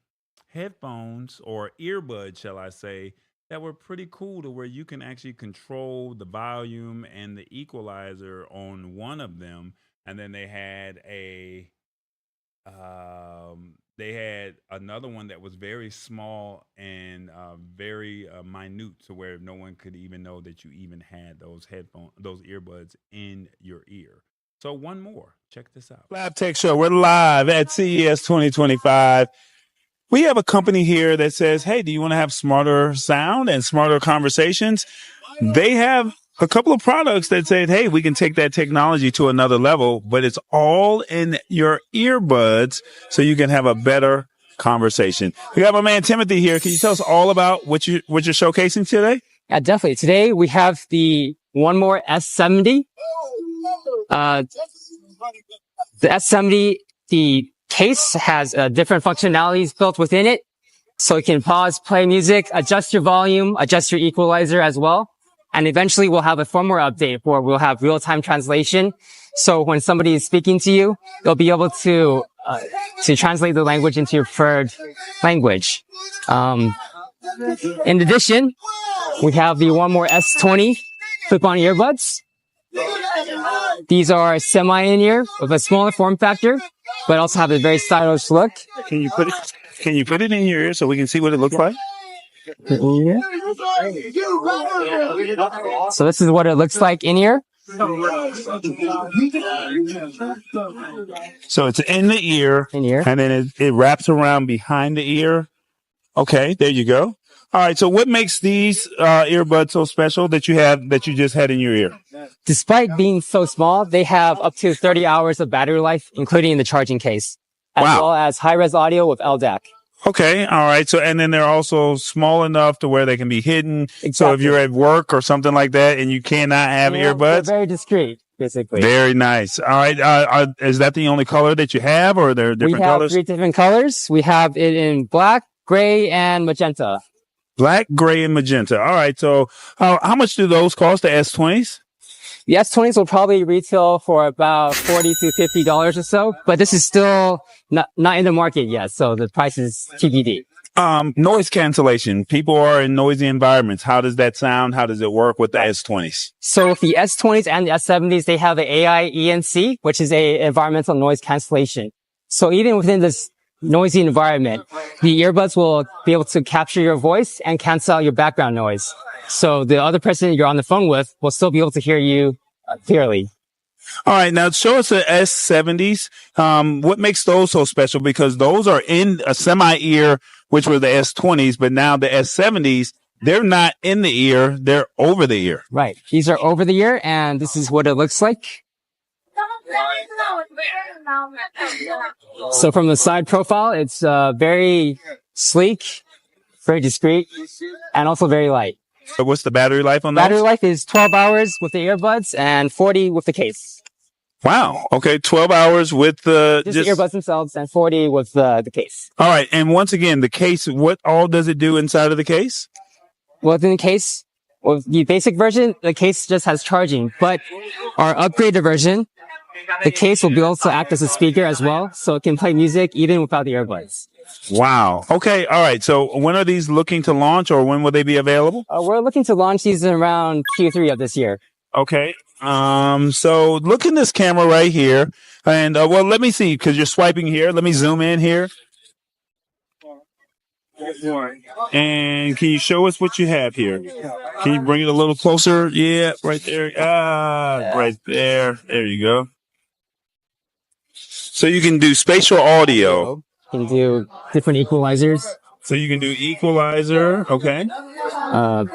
headphones or earbuds, shall I say, that were pretty cool to where you can actually control the volume and the equalizer on one of them. And then they had another one that was very small and very minute, to where no one could even know that you even had those earbuds in your ear. So One More, check this out. Lab Tech Show. We're live at CES 2025. We have a company here that says, hey, do you want to have smarter sound and smarter conversations? They have a couple of products that said, hey, we can take that technology to another level, but it's all in your earbuds so you can have a better conversation. We got my man Timothy here. Can you tell us all about what you're showcasing today? Yeah, definitely. Today we have the One More S70. The S70, the case has different functionalities built within it. So you can pause, play music, adjust your volume, adjust your equalizer as well. And eventually we'll have a firmware update where we'll have real-time translation. So when somebody is speaking to you, they'll be able to translate the language into your preferred language. In addition, we have the One More S20 clip-on earbuds. These are semi-in-ear with a smaller form factor, but also have a very stylish look. Can you put it in your ear so we can see what it looks like? So this is what it looks like in ear. So it's in the ear, and then it wraps around behind the ear. Okay, there you go. All right. So what makes these earbuds so special that you just had in your ear? Despite being so small, they have up to 30 hours of battery life, including the charging case, as well as high-res audio with LDAC. Okay. All right. So, and then they're also small enough to where they can be hidden. Exactly. So if you're at work or something like that and you cannot have earbuds. They're very discreet, basically. Very nice. All right. Is that the only color that you have, or are there different colors? We have 3 different colors. We have it in black, gray, and magenta. Black, gray, and magenta. All right. So how much do those cost, the S20s? The S20s will probably retail for about $40 to $50 or so, but this is still not in the market yet, so the price is TBD. Noise cancellation. People are in noisy environments. How does that sound? How does it work with the S20s? So with the S20s and the S70s, they have the AI ENC, which is a environmental noise cancellation. So even within this noisy environment, the earbuds will be able to capture your voice and cancel out your background noise. So the other person you're on the phone with will still be able to hear you clearly. All right. Now show us the S70s. What makes those so special? Because those are in a semi-ear, which were the S20s, but now the S70s, they're not in the ear. They're over the ear. Right. These are over the ear, and this is what it looks like. So from the side profile, it's very sleek, very discreet, and also very light. So what's the battery life on those? Battery life is 12 hours with the earbuds and 40 with the case. Wow. Okay. 12 hours with the earbuds themselves and 40 with the case. All right. And once again, the case, what all does it do inside of the case? Well, in the case, well, the basic version, the case just has charging, but our upgraded version, the case will be able to act as a speaker as well, so it can play music even without the earbuds. Wow. Okay. All right. So when are these looking to launch, or when will they be available? We're looking to launch these in around Q3 of this year. Okay. So look in this camera right here, and well, let me see, because you're swiping here. Let me zoom in here. And can you show us what you have here? Can you bring it a little closer? Yeah, right there. Right there. There you go. So you can do spatial audio. You can do different equalizers, So you can do equalizer. Okay.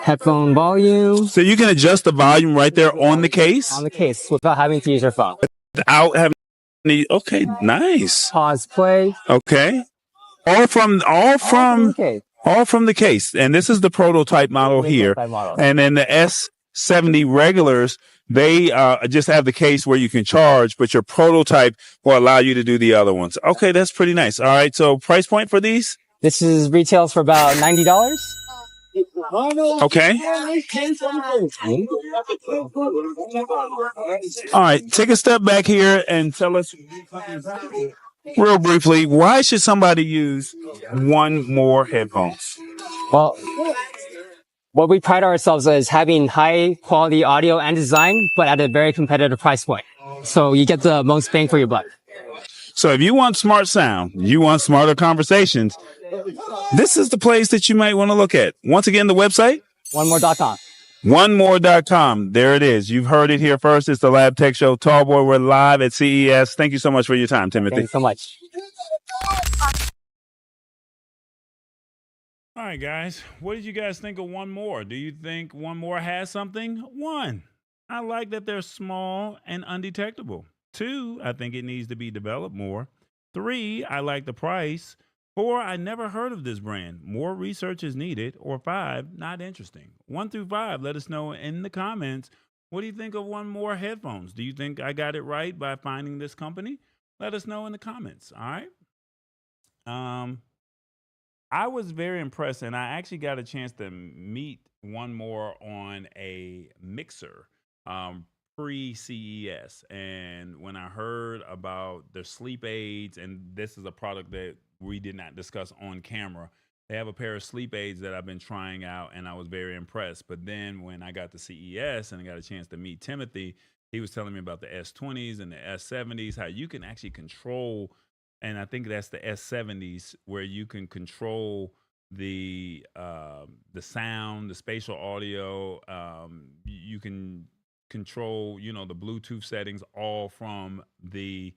headphone volume So you can adjust the volume right there on the case on the case without having to use your phone. without having any. Okay, nice. Pause, play. Okay. All from Okay. the case. And this is the prototype model here. And then the S70 regulars, they just have the case where you can charge, but your prototype will allow you to do the other ones. Okay, that's pretty nice. All right, so price point for these? This is retails for about $90. Okay. All right, take a step back here and tell us real briefly, why should somebody use One More headphones? Well, what we pride ourselves is having high quality audio and design, but at a very competitive price point. So you get the most bang for your buck. So if you want smart sound, you want smarter conversations, this is the place that you might want to look at. Once again, the website? OneMore.com. OneMore.com. There it is. You've heard it here first. It's the Lab Tech Show. Tallboy, we're live at CES. Thank you so much for your time, Timothy. Thank you so much. All right, guys. What did you guys think of One More? Do you think One More has something? 1, I like that they're small and undetectable. 2, I think it needs to be developed more. 3, I like the price. 4, I never heard of this brand. More research is needed. Or 5, not interesting. 1 through 5, let us know in the comments. What do you think of One More headphones? Do you think I got it right by finding this company? Let us know in the comments. All right. I was very impressed, and I actually got a chance to meet One More on a mixer pre-CES. And when I heard about their sleep aids, and this is a product that we did not discuss on camera, they have a pair of sleep aids that I've been trying out, and I was very impressed. But then when I got to CES and I got a chance to meet Timothy, he was telling me about the S20s and the S70s, how you can actually control, and I think that's the S70s, where you can control the sound, the spatial audio. You can control, the Bluetooth settings all from the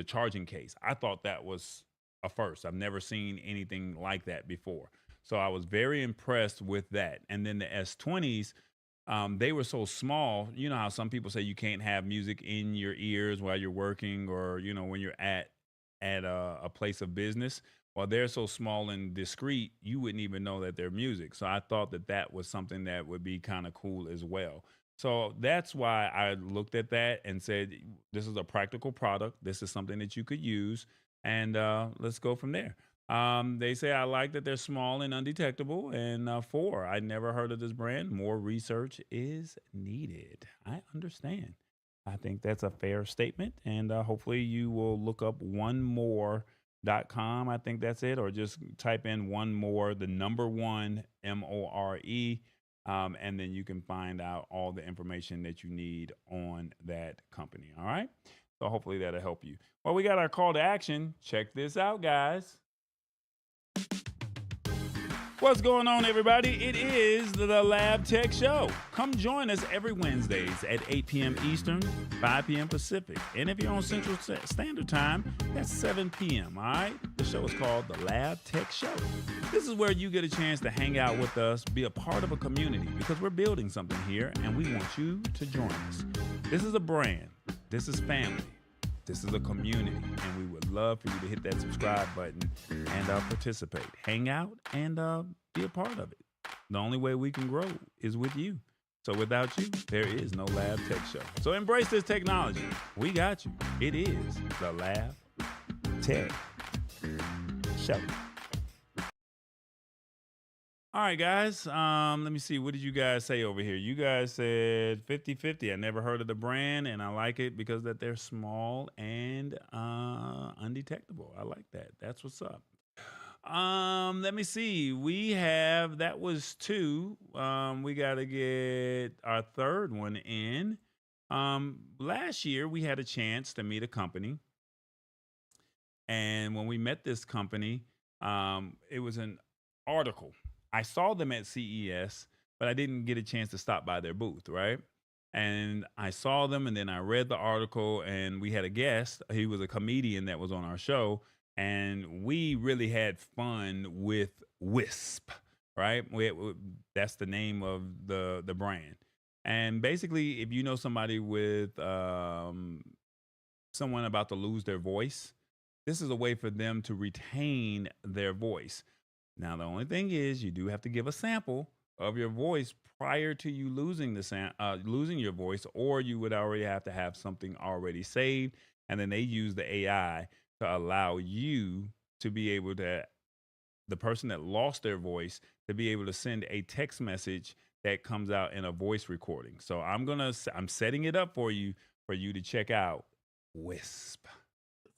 charging case. I thought that was a first. I've never seen anything like that before. So I was very impressed with that. And then the S20s, they were so small. You know how some people say you can't have music in your ears while you're working, or when you're at a place of business. Well, they're so small and discreet, you wouldn't even know that they're music. So I thought that was something that would be kind of cool as well. So that's why I looked at that and said, this is a practical product. This is something that you could use, and let's go from there. They say I like that they're small and undetectable. And 4, I never heard of this brand. More research is needed. I understand. I think that's a fair statement. And hopefully you will look up onemore.com. I think that's it. Or just type in One More, the number 1, MORE. And then you can find out all the information that you need on that company. All right. So hopefully that'll help you. Well, we got our call to action. Check this out, guys. What's going on, everybody? It is the Lab Tech Show. Come join us every Wednesdays at 8 p.m. Eastern, 5 p.m. Pacific. And if you're on Central Standard Time, that's 7 p.m., all right? The show is called the Lab Tech Show. This is where you get a chance to hang out with us, be a part of a community, because we're building something here, and we want you to join us. This is a brand. This is family. This is a community, and we would love for you to hit that subscribe button and participate. Hang out and be a part of it. The only way we can grow is with you. So without you, there is no Lab Tech Show. So embrace this technology. We got you. It is the Lab Tech Show. All right, guys. Let me see. What did you guys say over here? You guys said 50-50. I never heard of the brand, and I like it because that they're small and undetectable. I like that. That's what's up. Let me see. That was 2. We got to get our third one in. Last year, we had a chance to meet a company. And when we met this company, It was an article. I saw them at CES, but I didn't get a chance to stop by their booth, right? And I saw them, and then I read the article, and we had a guest. He was a comedian that was on our show, and we really had fun with Wisp, right? That's the name of the brand. And basically, if you know somebody with someone about to lose their voice, this is a way for them to retain their voice. Now, the only thing is, you do have to give a sample of your voice prior to you losing losing your voice, or you would already have to have something already saved, and then they use the AI to allow you to be able to, the person that lost their voice, to be able to send a text message that comes out in a voice recording. So I'm setting it up for you to check out Wisp.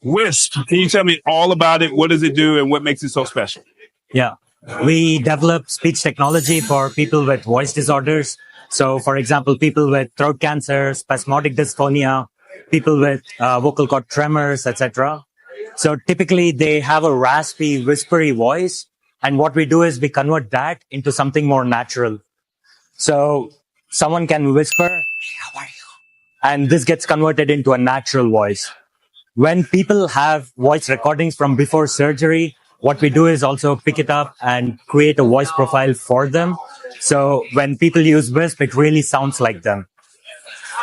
Wisp, can you tell me all about it? What does it do and what makes it so special? Yeah, we develop speech technology for people with voice disorders. So, for example, people with throat cancer, spasmodic dysphonia, people with vocal cord tremors, etc. So typically they have a raspy, whispery voice. And what we do is we convert that into something more natural. So someone can whisper, "How are you?" And this gets converted into a natural voice. When people have voice recordings from before surgery, what we do is also pick it up and create a voice profile for them. So when people use Wisp, it really sounds like them.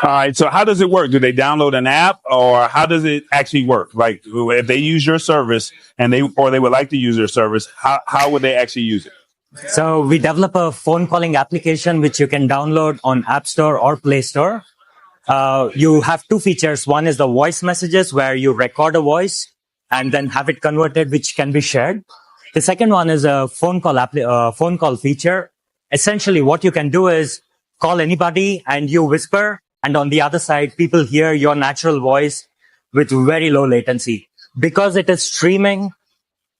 All right. So how does it work? Do they download an app, or how does it actually work? Like if they use your service and they would like to use your service, how would they actually use it? So we develop a phone calling application, which you can download on App Store or Play Store. You have two features. One is the voice messages, where you record a voice and then have it converted, which can be shared. The second one is a phone call feature. Essentially, what you can do is call anybody and you whisper, and on the other side, people hear your natural voice with very low latency. Because it is streaming,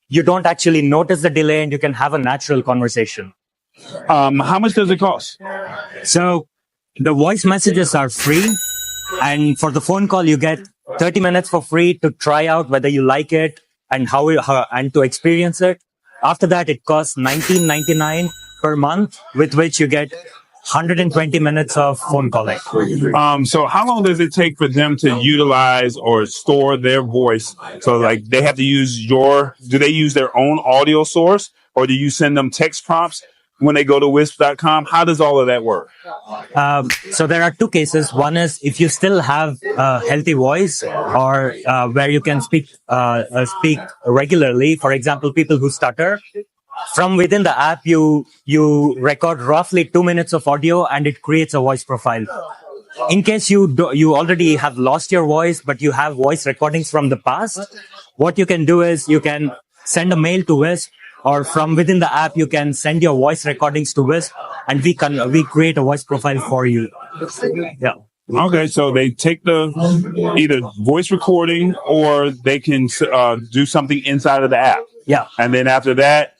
you don't actually notice the delay and you can have a natural conversation. How much does it cost? So the voice messages are free, and for the phone call, you get 30 minutes for free to try out whether you like it and and to experience it. After that, it costs $19.99 per month, with which you get 120 minutes of phone calling. So how long does it take for them to utilize or store their voice? So like they have to do they use their own audio source, or do you send them text prompts when they go to wisp.com? How does all of that work? So there are two cases. One is if you still have a healthy voice, or where you can speak regularly. For example, people who stutter. From within the app, you record roughly 2 minutes of audio, and it creates a voice profile. In case you already have lost your voice, but you have voice recordings from the past, what you can do is you can send a mail to Wisp, or from within the app, you can send your voice recordings to Wisp, and we create a voice profile for you. Yeah. Okay, so they take the either voice recording, or they can do something inside of the app. Yeah. And then after that,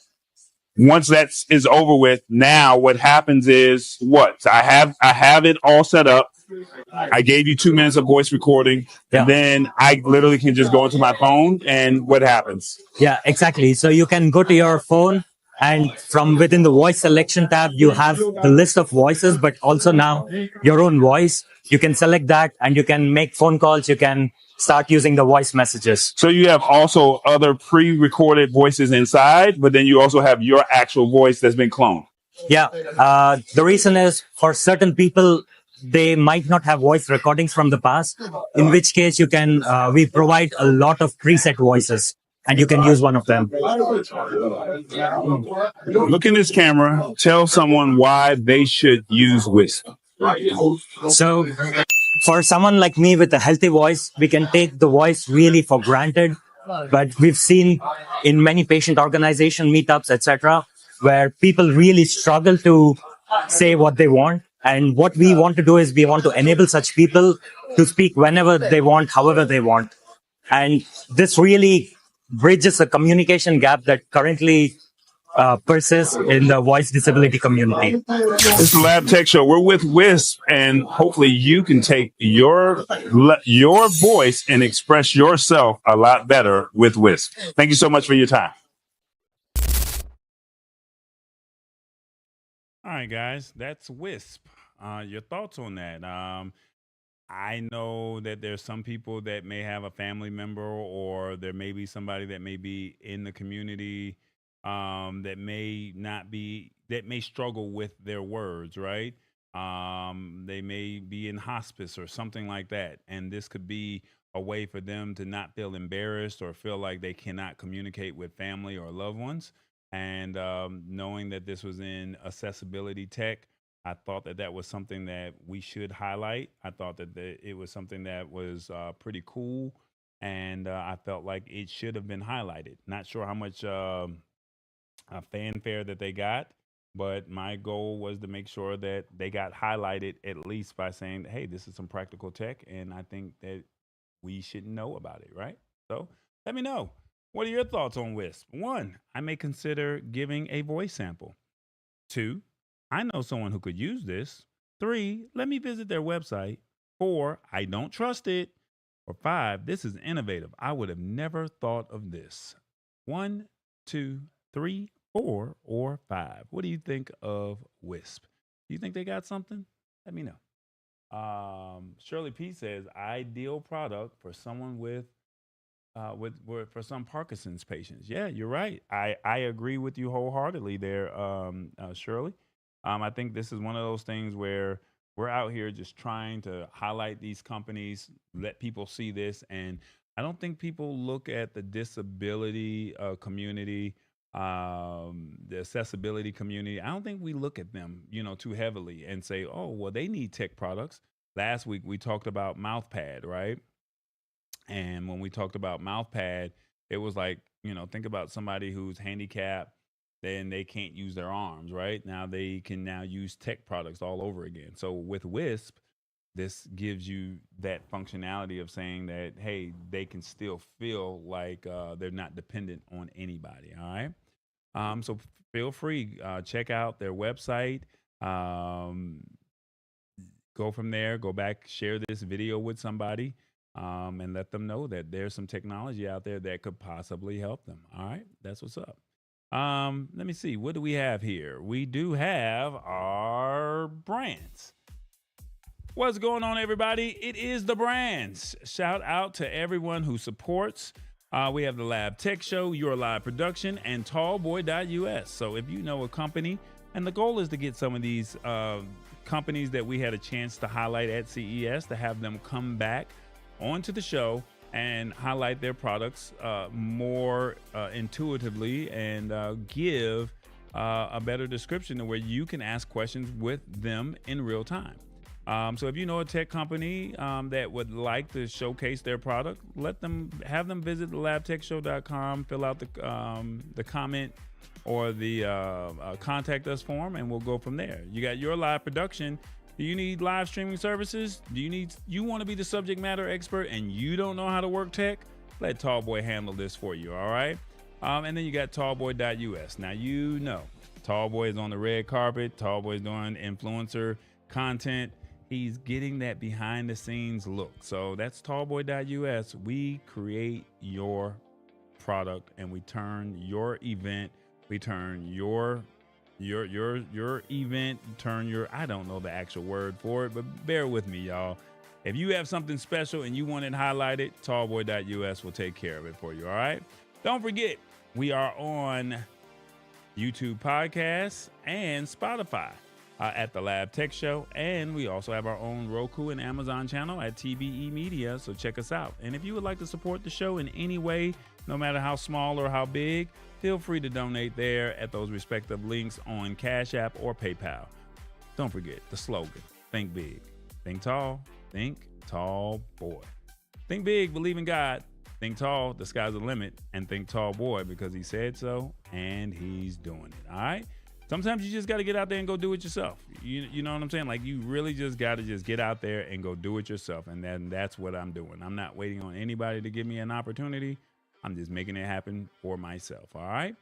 once that is over with, now what happens is what? So I have it all set up. I gave you 2 minutes of voice recording. Yeah. And then I literally can just go into my phone, and what happens? Yeah, exactly. So you can go to your phone, and from within the voice selection tab, you have the list of voices, but also now your own voice. You can select that and you can make phone calls. You can start using the voice messages. So you have also other pre-recorded voices inside, but then you also have your actual voice that's been cloned. Yeah. The reason is for certain people, they might not have voice recordings from the past, in which case we provide a lot of preset voices, and you can use one of them. Look in this camera. Tell someone why they should use Wisp. So for someone like me with a healthy voice, we can take the voice really for granted. But we've seen in many patient organization meetups, etc., where people really struggle to say what they want. And what we want to do is we want to enable such people to speak whenever they want, however they want. And this really bridges a communication gap that currently persists in the voice disability community. It's the Lab Tech Show. We're with Wisp, and hopefully you can take your voice and express yourself a lot better with Wisp. Thank you so much for your time. right, guys, that's Wisp. Your thoughts on that? I know that there's some people that may have a family member, or there may be somebody that may be in the community that may not be, that may struggle with their words, right? They may be in hospice or something like that. And this could be a way for them to not feel embarrassed or feel like they cannot communicate with family or loved ones. And knowing that this was in accessibility tech, I thought that that was something that we should highlight. I thought that it was something that was pretty cool, and I felt like it should have been highlighted. Not sure how much fanfare that they got, but my goal was to make sure that they got highlighted at least by saying, "Hey, this is some practical tech," and I think that we should know about it, right? So let me know. What are your thoughts on Wisp? One, I may consider giving a voice sample. Two, I know someone who could use this. Three, let me visit their website. Four, I don't trust it. Or five, this is innovative. I would have never thought of this. One, two, three, four, or five. What do you think of Wisp? Do you think they got something? Let me know. Shirley P says, ideal product for someone with for some Parkinson's patients. Yeah, you're right. I agree with you wholeheartedly there, Shirley. I think this is one of those things where we're out here just trying to highlight these companies, let people see this, and I don't think people look at the disability community, the accessibility community. I don't think we look at them, too heavily and say, "Oh, well, they need tech products." Last week we talked about MouthPad, right? And when we talked about MouthPad, it was like, think about somebody who's handicapped, then they can't use their arms, right? Now they can now use tech products all over again. So with Wisp, this gives you that functionality of saying that, hey, they can still feel like they're not dependent on anybody, all right? So feel free, check out their website. Go from there, go back, share this video with somebody, and let them know that there's some technology out there that could possibly help them. All right, that's what's up. Let me see. What do we have here? We do have our brands. What's going on, everybody? It is the brands. Shout out to everyone who supports. We have the Lab Tech Show, Your Live Production, and Tallboy.us. So if you know a company, and the goal is to get some of these companies that we had a chance to highlight at CES, to have them come back onto the show and highlight their products more intuitively, and give a better description to where you can ask questions with them in real time. So if you know a tech company that would like to showcase their product, have them visit the labtechshow.com, fill out the comment or the contact us form, and we'll go from there. You got Your Live Production. Do you need live streaming services? You want to be the subject matter expert and you don't know how to work tech? Let Tallboy handle this for you, all right? And then you got Tallboy.us. Now, Tallboy is on the red carpet. Tallboy is doing influencer content. He's getting that behind the scenes look. So that's Tallboy.us. We create your product and we turn your event, I don't know the actual word for it, but bear with me, y'all. If you have something special and you want it highlighted, Tallboy.us will take care of it for you, all right? Don't forget, we are on YouTube Podcasts and Spotify at the Lab Tech Show, and we also have our own Roku and Amazon channel at TBE Media, so check us out. And if you would like to support the show in any way, no matter how small or how big, feel free to donate there at those respective links on Cash App or PayPal. Don't forget the slogan, think big, think tall, think tall boy. Think big, believe in God, think tall, the sky's the limit, and think tall boy because he said so and he's doing it, all right? Sometimes you just got to get out there and go do it yourself. You know what I'm saying? Like, you really just got to just get out there and go do it yourself, and then that's what I'm doing. I'm not waiting on anybody to give me an opportunity. I'm just making it happen for myself, all right?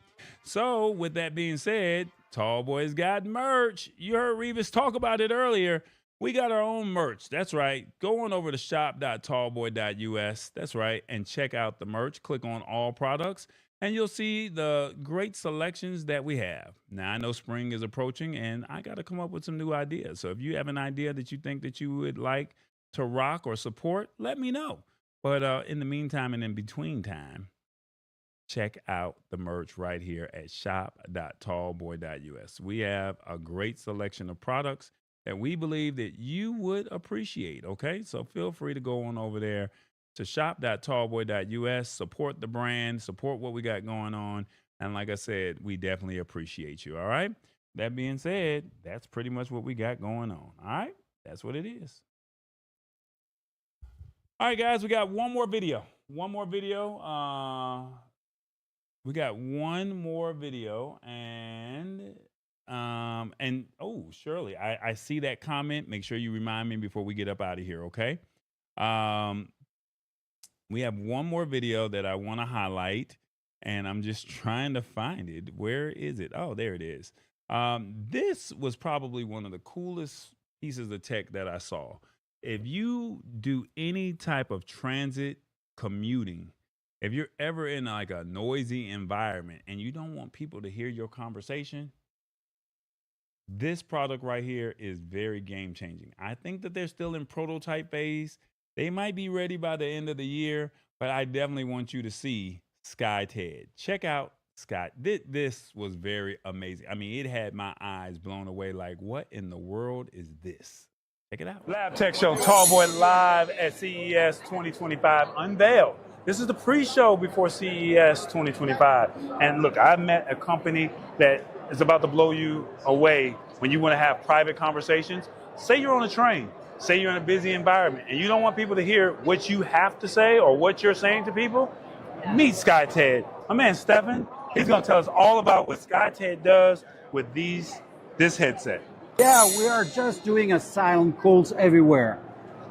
So with that being said, Tallboy's got merch. You heard Revis talk about it earlier. We got our own merch. That's right. Go on over to shop.tallboy.us. That's right. And check out the merch. Click on all products. and you'll see the great selections that we have. Now, I know spring is approaching, and I got to come up with some new ideas. So if you have an idea that you think that you would like to rock or support, let me know. But in the meantime and in between time, check out the merch right here at shop.tallboy.us. We have a great selection of products that we believe that you would appreciate, okay? So feel free to go on over there to shop.tallboy.us, support the brand, support what we got going on. And like I said, we definitely appreciate you, all right? That being said, that's pretty much what we got going on, all right? That's what it is. All right, guys, we got one more video. We got one more video, and oh, Shirley, I see that comment. Make sure you remind me before we get up out of here, okay? We have one more video that I want to highlight, and I'm just trying to find it. Where is it? Oh, there it is. This was probably one of the coolest pieces of tech that I saw. If you do any type of transit commuting, if you're ever in like a noisy environment and you don't want people to hear your conversation, this product right here is very game changing. I think that they're still in prototype phase. They might be ready by the end of the year, but I definitely want you to see SkyTed. Check out Sky. This was very amazing. I mean, it had my eyes blown away. Like, what in the world is this? Check it out. Lab Tech Show, Tallboy live at CES 2025 unveiled. This is the pre-show before CES 2025. And look, I met a company that is about to blow you away when you want to have private conversations. Say you're on a train, say you're in a busy environment, and you don't want people to hear what you have to say or what you're saying to people. Meet SkyTed. My man Stefan, he's going to tell us all about what SkyTed does with this headset. Yeah, we are just doing a silent calls everywhere.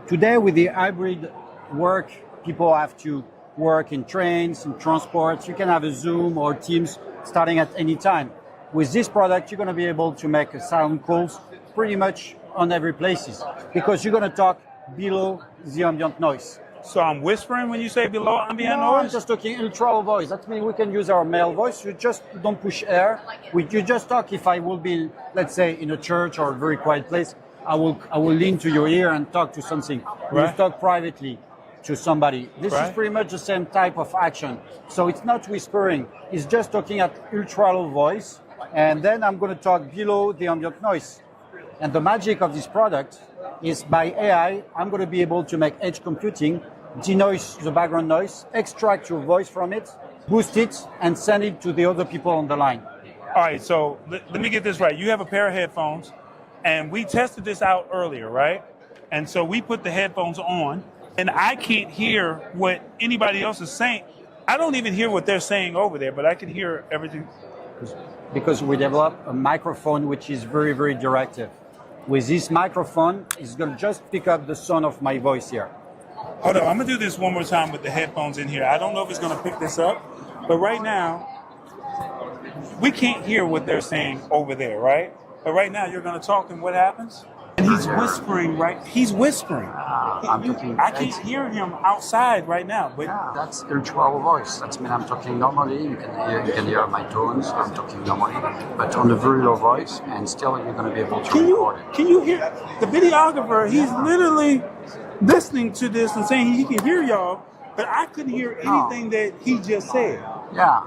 Today with the hybrid work, people have to work in trains, in transports. You can have a Zoom or Teams starting at any time. With this product, you're going to be able to make a silent calls pretty much on every places because you're going to talk below the ambient noise. So I'm whispering when you say below ambient No, noise? I'm just talking ultra low voice. That means we can use our male voice. You just don't push air. You just talk. If I will be, let's say, in a church or a very quiet place, I will lean to your ear and talk to something. Right. You talk privately to somebody. This is pretty much the same type of action. So it's not whispering. It's just talking at ultra low voice. And then I'm going to talk below the ambient noise. And the magic of this product is by AI, I'm going to be able to make edge computing, denoise the background noise, extract your voice from it, boost it, and send it to the other people on the line. All right, so let me get this right. You have a pair of headphones, and we tested this out earlier, right? And so we put the headphones on, and I can't hear what anybody else is saying. I don't even hear what they're saying over there, but I can hear everything. Because we developed a microphone which is very, very directive. With this microphone, it's going to just pick up the sound of my voice here. Hold on, I'm going to do this one more time with the headphones in here. I don't know if it's going to pick this up, but right now, we can't hear what they're saying over there, right? But right now, you're going to talk, and what happens? And he's whispering, right? He's whispering. I can't hear him outside right now. But that's ultra low voice. That means I'm talking normally. You can hear my tones. I'm talking normally, but on a very low voice, and still you're going to be able to record it. Can you hear the videographer? He's literally listening to this and saying he can hear y'all, but I couldn't hear anything that he just said. Yeah.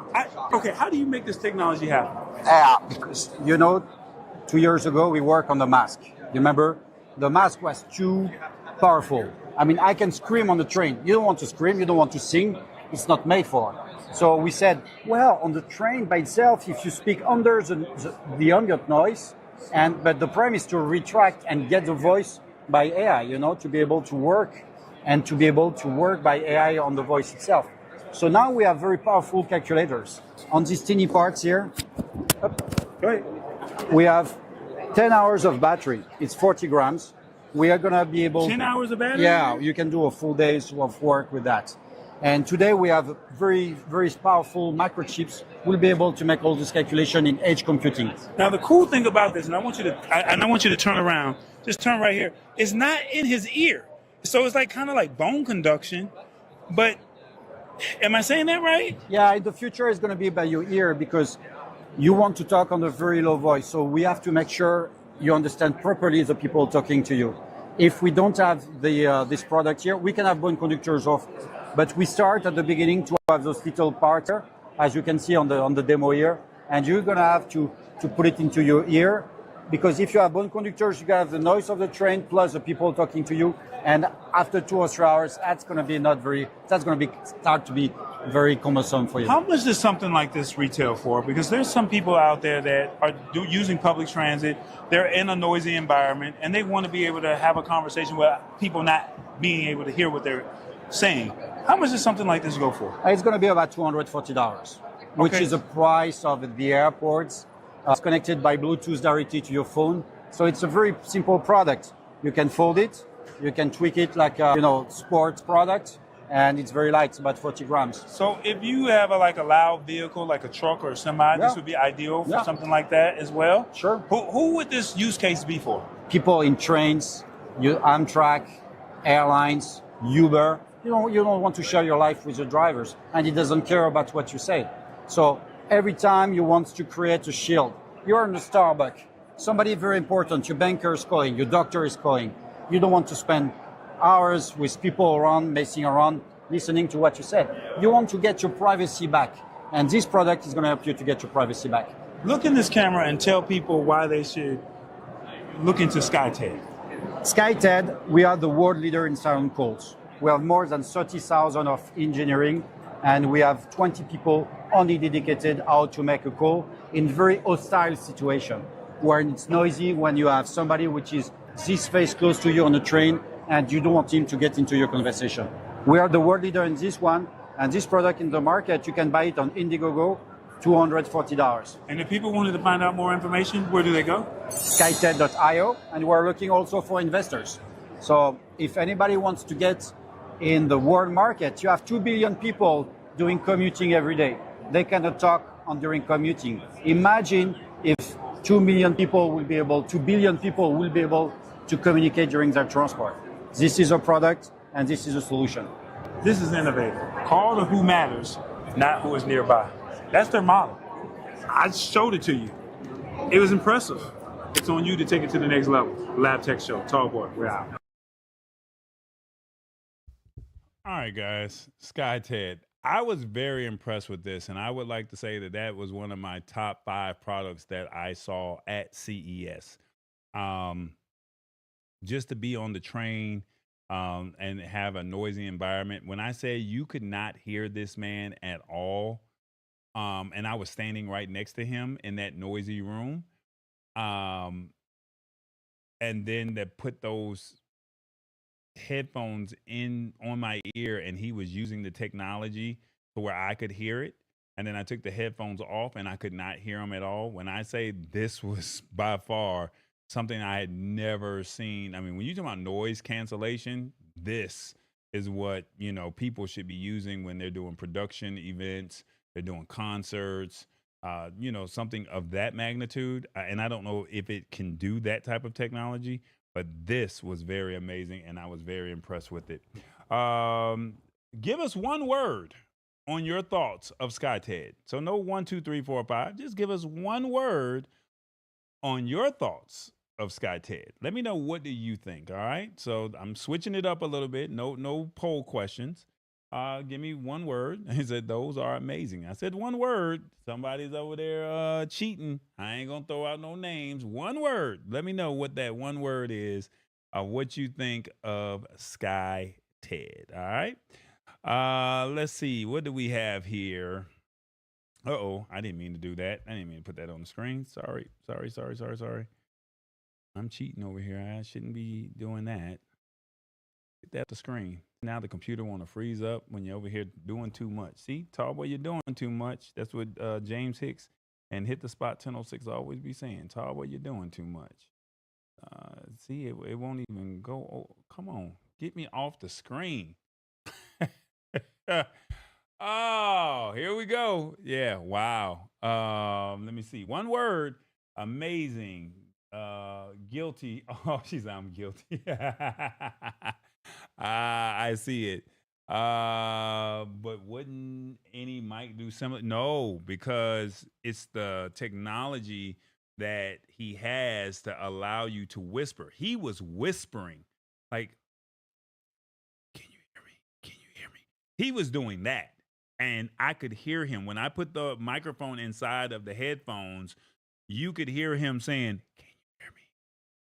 Okay, how do you make this technology happen? Yeah, because 2 years ago we worked on the mask. You remember? The mask was too powerful. I mean, I can scream on the train. You don't want to scream, you don't want to sing. It's not made for it. So we said, well, on the train by itself, if you speak under the ambient noise, but the premise to retract and get the voice by AI, to be able to work and to be able to work by AI on the voice itself. So now we have very powerful calculators. On these teeny parts here, we have 10 hours of battery. It's 40 grams. We are going to be able 10 hours of battery? Yeah, you can do a full day's of work with that. And today we have very, very powerful microchips. We'll be able to make all this calculation in edge computing. Now, the cool thing about this, and I want you to turn around, just turn right here, it's not in his ear. So it's like kind of like bone conduction, but Am I saying that right? Yeah, the future is going to be by your ear because you want to talk on a very low voice. So we have to make sure you understand properly the people talking to you. If we don't have this product here, we can have bone conductors off, but we start at the beginning to have those little parts here, as you can see on the demo here, and you're going to have to put it into your ear, because if you have bone conductors, you have the noise of the train plus the people talking to you, and after 2 or 3 hours, that's going to start to be very cumbersome for you. How much does something like this retail for? Because there's some people out there that are using public transit. They're in a noisy environment, and they want to be able to have a conversation without people not being able to hear what they're saying. How much does something like this go for? It's going to be about $240, which is the price of the airports. It's connected by Bluetooth directly to your phone. So it's a very simple product. You can fold it. You can tweak it like a sports product. And it's very light, it's about 40 grams. So if you have a loud vehicle, like a truck or a semi, this would be ideal for something like that as well? Sure. Who would this use case be for? People in trains, Amtrak, airlines, Uber. You don't want to share your life with your drivers, and it doesn't care about what you say. So every time you want to create a shield, you're in a Starbucks, somebody very important, your banker is calling, your doctor is calling. You don't want to spend hours with people around, messing around, listening to what you said. You want to get your privacy back. And this product is going to help you to get your privacy back. Look in this camera and tell people why they should look into SkyTED. SkyTED, we are the world leader in silent calls. We have more than 30,000 of engineering, and we have 20 people only dedicated how to make a call in very hostile situation, where it's noisy, when you have somebody which is this face close to you on a train, and you don't want him to get into your conversation. We are the world leader in this one, and this product in the market, you can buy it on Indiegogo, $240. And if people wanted to find out more information, where do they go? SkyTED.io, and we're looking also for investors. So if anybody wants to get in the world market, you have 2 billion people doing commuting every day. They cannot talk during commuting. Imagine if 2 billion people will be able to communicate during their transport. This is a product, and this is a solution. This is innovative. Call the who matters, not who is nearby. That's their model. I showed it to you. It was impressive. It's on you to take it to the next level. Lab Tech Show. Tall boy, we're out. All right, guys. SkyTED. I was very impressed with this, and I would like to say that was one of my top 5 products that I saw at CES. Just to be on the train and have a noisy environment. When I say you could not hear this man at all, and I was standing right next to him in that noisy room, and then to put those headphones on my ear, and he was using the technology to where I could hear it, and then I took the headphones off and I could not hear him at all. When I say this was by far something I had never seen. I mean, when you talk about noise cancellation, this is what, people should be using when they're doing production events, they're doing concerts, something of that magnitude. And I don't know if it can do that type of technology, but this was very amazing, and I was very impressed with it. Give us one word on your thoughts of SkyTED. So no 1, 2, 3, 4, 5. Just give us one word on your thoughts of SkyTED. Let me know, what do you think? All right. So I'm switching it up a little bit. No poll questions. Give me one word. He said, those are amazing. I said one word. Somebody's over there cheating. I ain't gonna throw out no names. One word. Let me know what that one word is, what you think of SkyTED. All right. Let's see. What do we have here? Uh-oh, I didn't mean to do that. I didn't mean to put that on the screen. Sorry. I'm cheating over here. I shouldn't be doing that. Get that off the screen. Now the computer want to freeze up when you're over here doing too much. See, Tallboy, you're doing too much. That's what James Hicks and Hit the Spot 1006 always be saying. Tallboy, you're doing too much. See, it won't even go. Oh, come on, get me off the screen. Oh, here we go. Yeah, wow. Let me see. One word. Amazing. Guilty. Oh, I'm guilty. I see it. But wouldn't any mic do similar? No, because it's the technology that he has to allow you to whisper. He was whispering, like, "Can you hear me? Can you hear me?" He was doing that, and I could hear him when I put the microphone inside of the headphones. You could hear him saying, "Can you hear me?"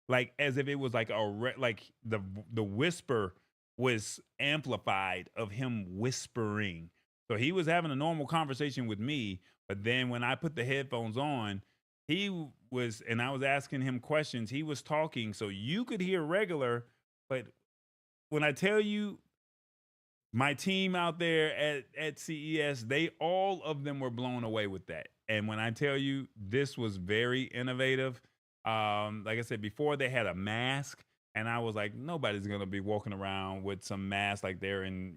Like as if it was like like the whisper was amplified of him whispering. So he was having a normal conversation with me, but then when I put the headphones on, he was, and I was asking him questions. He was talking, so you could hear regular, but when I tell you, my team out there at CES, they all of them were blown away with that. And when I tell you, this was very innovative. Like I said before, they had a mask, and I was like, nobody's gonna be walking around with some mask like they're in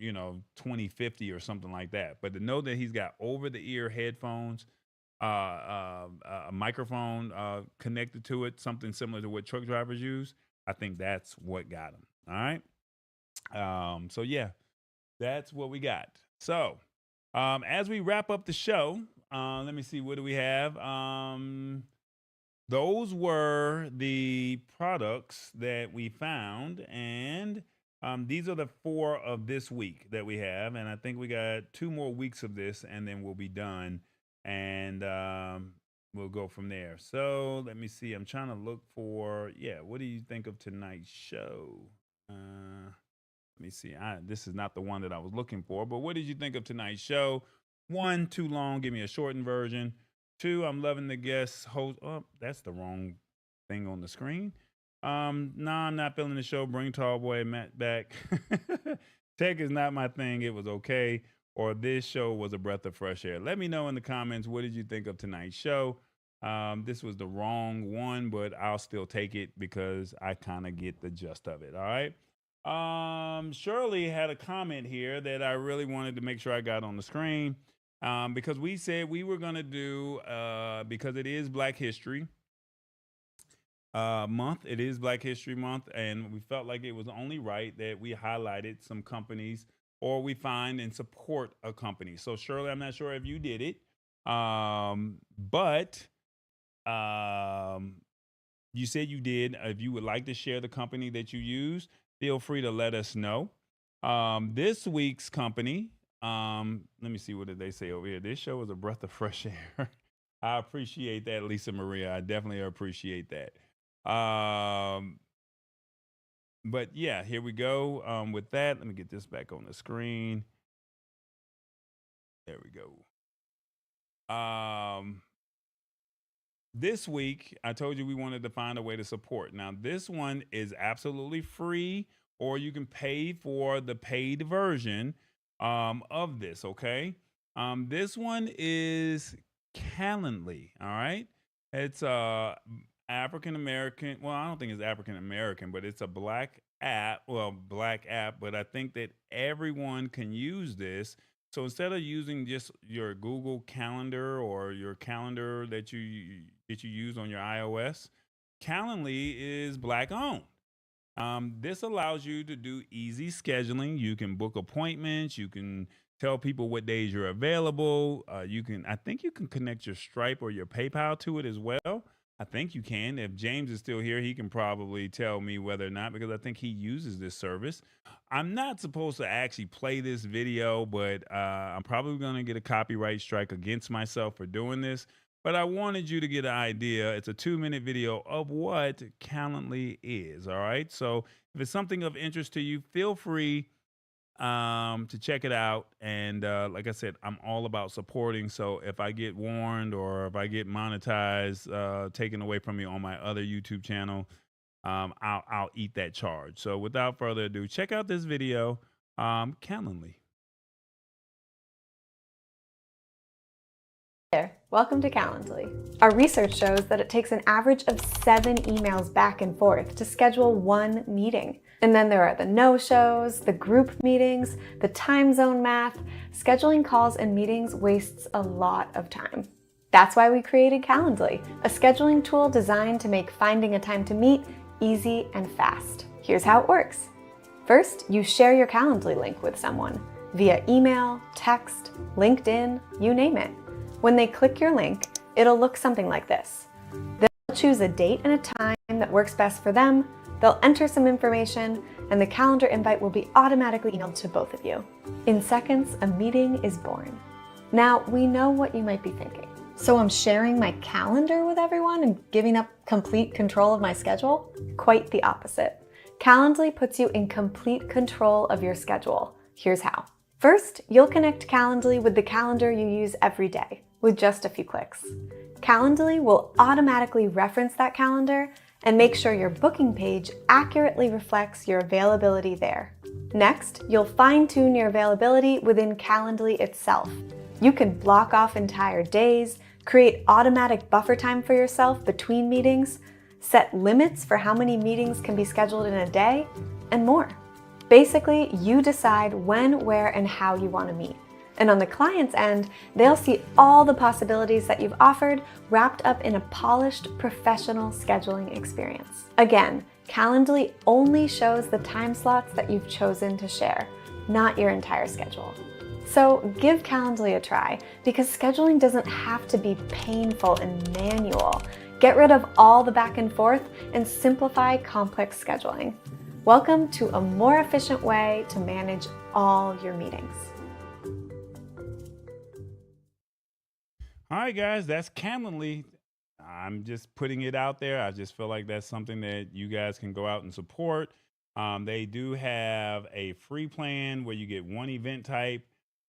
2050 or something like that. But to know that he's got over the ear headphones, a microphone connected to it, something similar to what truck drivers use, I think that's what got him. All right. So yeah, that's what we got. So as we wrap up the show, let me see, what do we have? Those were the products that we found, and these are the 4 of this week that we have, and I think we got 2 more weeks of this, and then we'll be done, and we'll go from there. So let me see. I'm trying to look for, what do you think of tonight's show? Let me see. This is not the one that I was looking for, but what did you think of tonight's show? 1, too long. Give me a shortened version. 2, I'm loving the guest host. Oh, that's the wrong thing on the screen. No, I'm not feeling the show. Bring Tallboy Matt back. Tech is not my thing. It was okay. Or this show was a breath of fresh air. Let me know in the comments, what did you think of tonight's show? This was the wrong one, but I'll still take it because I kind of get the gist of it. All right. Shirley had a comment here that I really wanted to make sure I got on the screen. Because we said we were going to do, because it is Black History Month. It is Black History Month, and we felt like it was only right that we highlighted some companies, or we find and support a company. So Shirley, I'm not sure if you did it, but you said you did. If you would like to share the company that you use, feel free to let us know. This week's company, let me see, what did they say over here? This show is a breath of fresh air. I appreciate that, Lisa Maria. I definitely appreciate that. But yeah, here we go. With that, let me get this back on the screen. There we go. This week, I told you we wanted to find a way to support. Now, this one is absolutely free, or you can pay for the paid version of this, okay? This one is Calendly, all right? It's African American. Well, I don't think it's African American, but it's a black app. Well, black app, but I think that everyone can use this. So instead of using just your Google Calendar or your calendar that you use on your iOS, Calendly is black owned. This allows you to do easy scheduling. You can book appointments. You can tell people what days you're available. I think you can connect your Stripe or your PayPal to it as well. I think you can. If James is still here, he can probably tell me whether or not, because I think he uses this service. I'm not supposed to actually play this video, but I'm probably going to get a copyright strike against myself for doing this. But I wanted you to get an idea. It's a 2-minute video of what Calendly is, all right? So if it's something of interest to you, feel free to check it out. And like I said, I'm all about supporting. So if I get warned or if I get monetized, taken away from me on my other YouTube channel, I'll eat that charge. So without further ado, check out this video, Calendly. Welcome to Calendly. Our research shows that it takes an average of 7 emails back and forth to schedule one meeting. And then there are the no-shows, the group meetings, the time zone math. Scheduling calls and meetings wastes a lot of time. That's why we created Calendly, a scheduling tool designed to make finding a time to meet easy and fast. Here's how it works. First, you share your Calendly link with someone. via email, text, LinkedIn, you name it. When they click your link, it'll look something like this. They'll choose a date and a time that works best for them, they'll enter some information, and the calendar invite will be automatically emailed to both of you. In seconds, a meeting is born. Now, we know what you might be thinking. So I'm sharing my calendar with everyone and giving up complete control of my schedule? Quite the opposite. Calendly puts you in complete control of your schedule. Here's how. First, you'll connect Calendly with the calendar you use every day with just a few clicks. Calendly will automatically reference that calendar and make sure your booking page accurately reflects your availability there. Next, you'll fine-tune your availability within Calendly itself. You can block off entire days, create automatic buffer time for yourself between meetings, set limits for how many meetings can be scheduled in a day, and more. Basically, you decide when, where, and how you want to meet. And on the client's end, they'll see all the possibilities that you've offered wrapped up in a polished, professional scheduling experience. Again, Calendly only shows the time slots that you've chosen to share, not your entire schedule. So give Calendly a try, because scheduling doesn't have to be painful and manual. Get rid of all the back and forth and simplify complex scheduling. Welcome to a more efficient way to manage all your meetings. All right, guys, that's Calendly. I'm just putting it out there. I just feel like that's something that you guys can go out and support. They do have a free plan where you get one event type.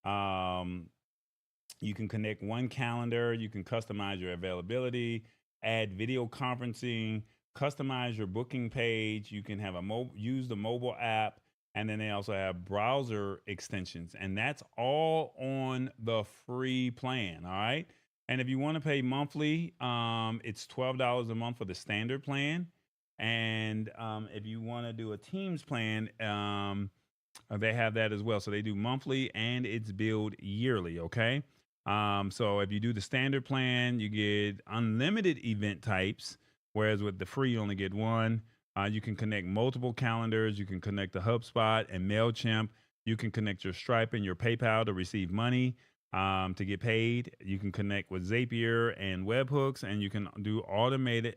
You can connect one calendar. You can customize your availability, add video conferencing, customize your booking page. You can have use the mobile app, and then they also have browser extensions, and that's all on the free plan. All right. And if you want to pay monthly, it's $12 a month for the standard plan. And if you want to do a Teams plan, they have that as well. So they do monthly and it's billed yearly. Okay. So if you do the standard plan, you get unlimited event types, whereas with the free, you only get one. You can connect multiple calendars. You can connect the HubSpot and MailChimp. You can connect your Stripe and your PayPal to receive money. To get paid. You can connect with Zapier and webhooks, and you can do automatic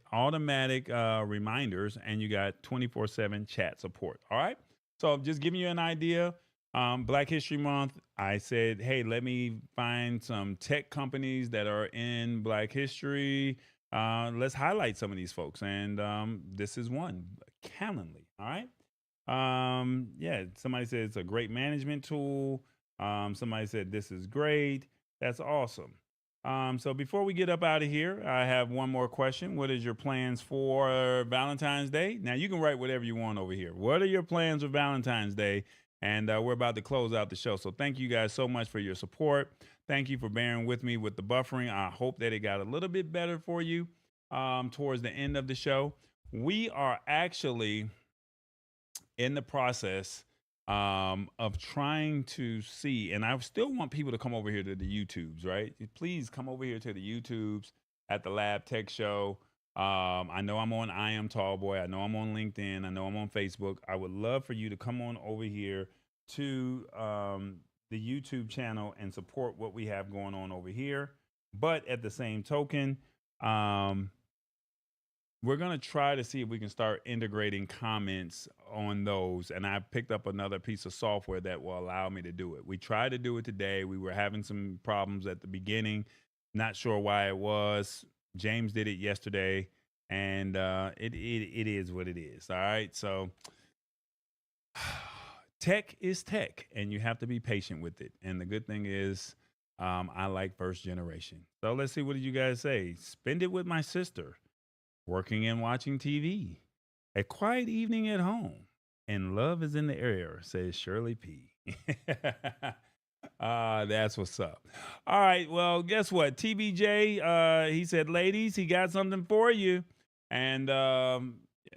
reminders, and you got 24/7 chat support. All right. So just giving you an idea. Black History Month, I said, hey, let me find some tech companies that are in Black history. Let's highlight some of these folks, and this is one, Calendly. All right. Yeah. Somebody said it's a great management tool. Somebody said this is great. That's awesome. So before we get up out of here, I have one more question. What is your plans for Valentine's Day? Now you can write whatever you want over here. What are your plans for Valentine's Day? And we're about to close out the show. So thank you guys so much for your support. Thank you for bearing with me with the buffering. I hope that it got a little bit better for you towards the end of the show. We are actually in the process of trying to see, and I still want people to come over here to the YouTubes, right? Please come over here to the YouTubes at the Lab Tech Show. I know I'm on I Am Tallboy. I know I'm on LinkedIn. I know I'm on Facebook. I would love for you to come on over here to the YouTube channel and support what we have going on over here. But at the same token, we're going to try to see if we can start integrating comments on those. And I picked up another piece of software that will allow me to do it. We tried to do it today. We were having some problems at the beginning. Not sure why it was. James did it yesterday, and it is what it is. All right. So tech is tech, and you have to be patient with it. And the good thing is I like first generation. So let's see, what did you guys say? Spend it with my sister. Working and watching TV, a quiet evening at home, and love is in the air, says Shirley P. That's what's up. All right, well, guess what? TBJ, he said, ladies, he got something for you. And I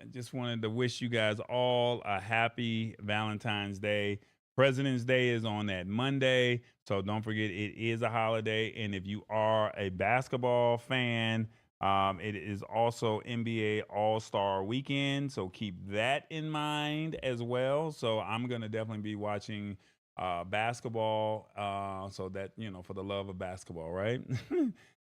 just wanted to wish you guys all a happy Valentine's Day. President's Day is on that Monday, so don't forget it is a holiday. And if you are a basketball fan, it is also NBA All-Star Weekend, so keep that in mind as well. So I'm going to definitely be watching basketball. So that, for the love of basketball, right?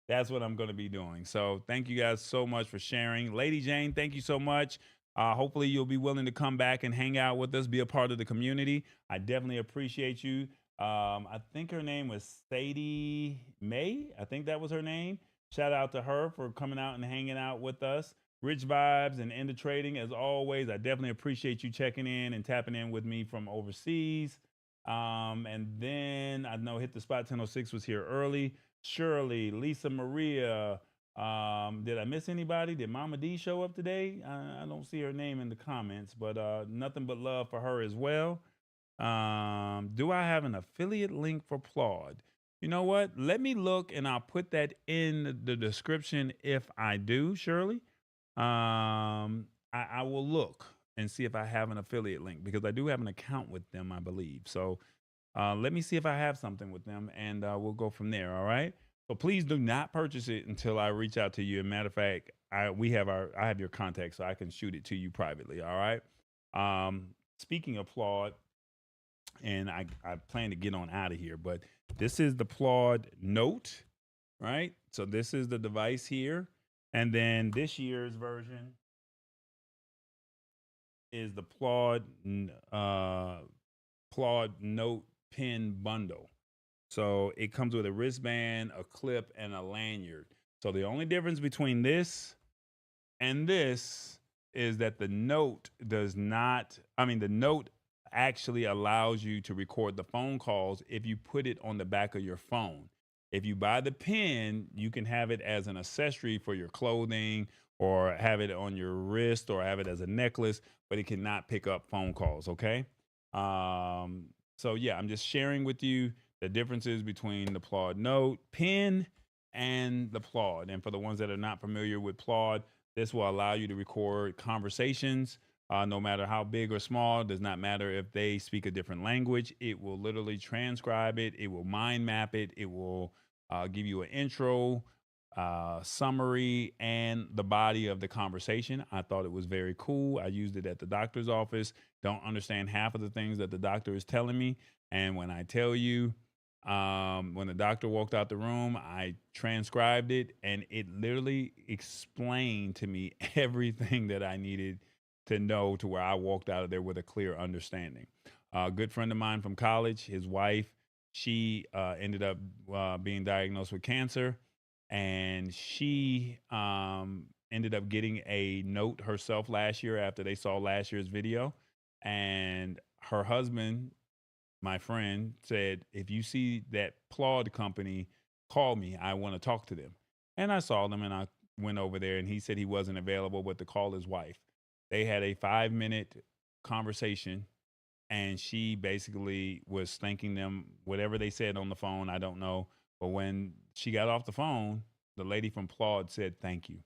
That's what I'm going to be doing. So thank you guys so much for sharing. Lady Jane, thank you so much. Hopefully you'll be willing to come back and hang out with us, be a part of the community. I definitely appreciate you. I think her name was Sadie May. I think that was her name. Shout out to her for coming out and hanging out with us. Rich Vibes and End of Trading, as always. I definitely appreciate you checking in and tapping in with me from overseas. And then I know Hit the Spot 1006 was here early. Shirley, Lisa Maria. Did I miss anybody? Did Mama D show up today? I don't see her name in the comments, but nothing but love for her as well. Do I have an affiliate link for Plaud? You know what? Let me look and I'll put that in the description if I do, Shirley. I will look and see if I have an affiliate link because I do have an account with them, I believe. So let me see if I have something with them and we'll go from there. All right. So please do not purchase it until I reach out to you. As a matter of fact, I have your contact so I can shoot it to you privately. All right. Speaking of Plaud, and I plan to get on out of here, but this is the Plaud Note, right? So this is the device here. And then this year's version is the Plaud Note Pen Bundle. So it comes with a wristband, a clip, and a lanyard. So the only difference between this and this is that the Note the Note actually allows you to record the phone calls if you put it on the back of your phone. If you buy the pen, you can have it as an accessory for your clothing or have it on your wrist or have it as a necklace, but it cannot pick up phone calls, okay? So yeah, I'm just sharing with you the differences between the Plaud Note pen and the Plaud. And for the ones that are not familiar with Plaud, this will allow you to record conversations, no matter how big or small. Does not matter if they speak a different language. It will literally transcribe it. It will mind map it. It will give you an intro, summary, and the body of the conversation. I thought it was very cool. I used it at the doctor's office. Don't understand half of the things that the doctor is telling me. And when I tell you, when the doctor walked out the room, I transcribed it and it literally explained to me everything that I needed to know, to where I walked out of there with a clear understanding. A good friend of mine from college, his wife, she ended up being diagnosed with cancer, and she ended up getting a note herself last year after they saw last year's video. And her husband, my friend, said, if you see that Plaud company, call me. I want to talk to them. And I saw them and I went over there, and he said he wasn't available, but to call his wife. They had a 5-minute conversation, and she basically was thanking them, whatever they said on the phone, I don't know. But when she got off the phone, the lady from Plaud said, thank you.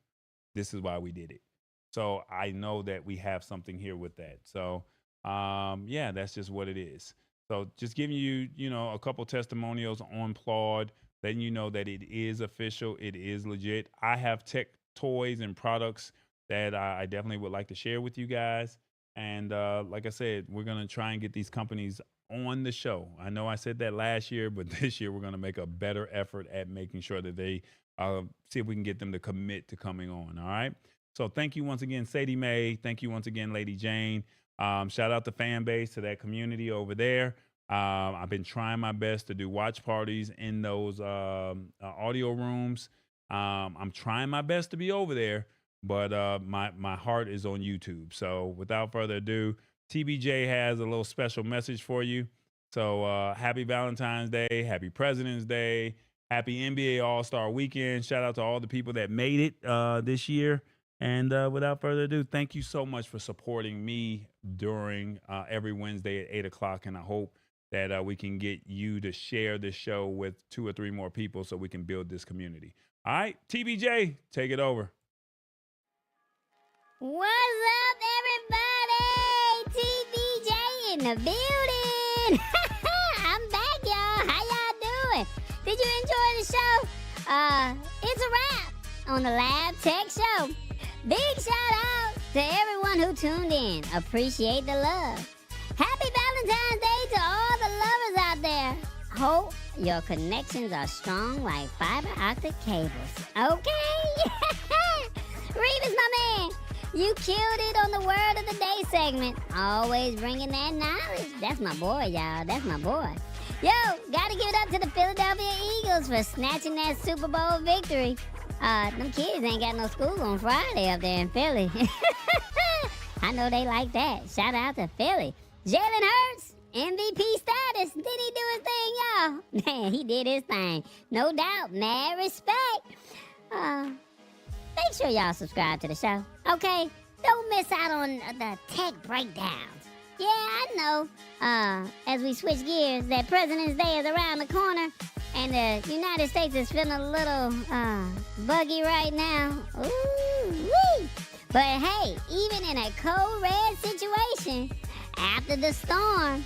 This is why we did it. So I know that we have something here with that. So yeah, that's just what it is. So just giving you, a couple testimonials on Plaud, letting you know that it is official. It is legit. I have tech toys and products that I definitely would like to share with you guys. And like I said, we're going to try and get these companies on the show. I know I said that last year, but this year we're going to make a better effort at making sure that they see if we can get them to commit to coming on. All right. So thank you once again, Sadie Mae. Thank you once again, Lady Jane. Shout out to fan base, to that community over there. I've been trying my best to do watch parties in those audio rooms. I'm trying my best to be over there, but my heart is on YouTube. So without further ado, TBJ has a little special message for you. So happy Valentine's Day, happy President's Day, happy NBA All-Star Weekend. Shout out to all the people that made it this year. And without further ado, thank you so much for supporting me during every Wednesday at 8 o'clock. And I hope that we can get you to share this show with 2 or 3 more people so we can build this community. All right, TBJ, take it over. What's up, everybody? TBJ in the building. I'm back, y'all. How y'all doing? Did you enjoy the show? It's a wrap on the Lab Tech Show. Big shout out to everyone who tuned in. Appreciate the love. Happy Valentine's Day to all the lovers out there, hope your connections are strong like fiber optic cables. Okay? Revis, my man, you killed it on the Word of the Day segment. Always bringing that knowledge. That's my boy, y'all. That's my boy. Yo, gotta give it up to the Philadelphia Eagles for snatching that Super Bowl victory. Them kids ain't got no school on Friday up there in Philly. I know they like that. Shout out to Philly. Jalen Hurts, MVP status. Did he do his thing, y'all? Man, he did his thing. No doubt. Mad respect. Make sure y'all subscribe to the show, okay? Don't miss out on the tech breakdowns. Yeah, I know. As we switch gears, that President's Day is around the corner, and the United States is feeling a little buggy right now. Ooh-wee. But hey, even in a cold red situation, after the storm,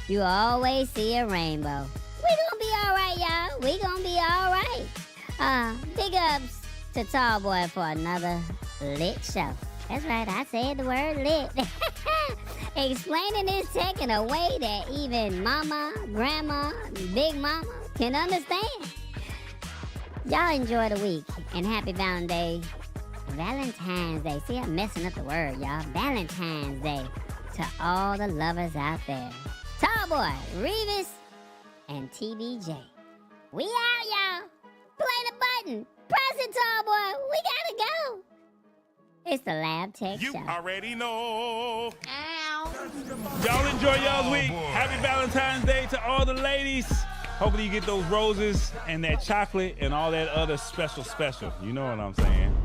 you always see a rainbow. We gonna be all right, y'all. We gonna be all right. Big ups to Tallboy for another lit show. That's right, I said the word lit. Explaining this tech in a way that even mama, grandma, big mama can understand. Y'all enjoy the week, and happy Valentine's Day. See, I'm messing up the word, y'all. Valentine's Day to all the lovers out there. Tallboy, Revis, and TBJ. We out, y'all. Play the button. Press it, Tallboy. We gotta go. It's the Lab Tech Show. You already know. Ow. Y'all enjoy y'all's week. Happy Valentine's Day to all the ladies. Hopefully you get those roses and that chocolate and all that other special. You know what I'm saying?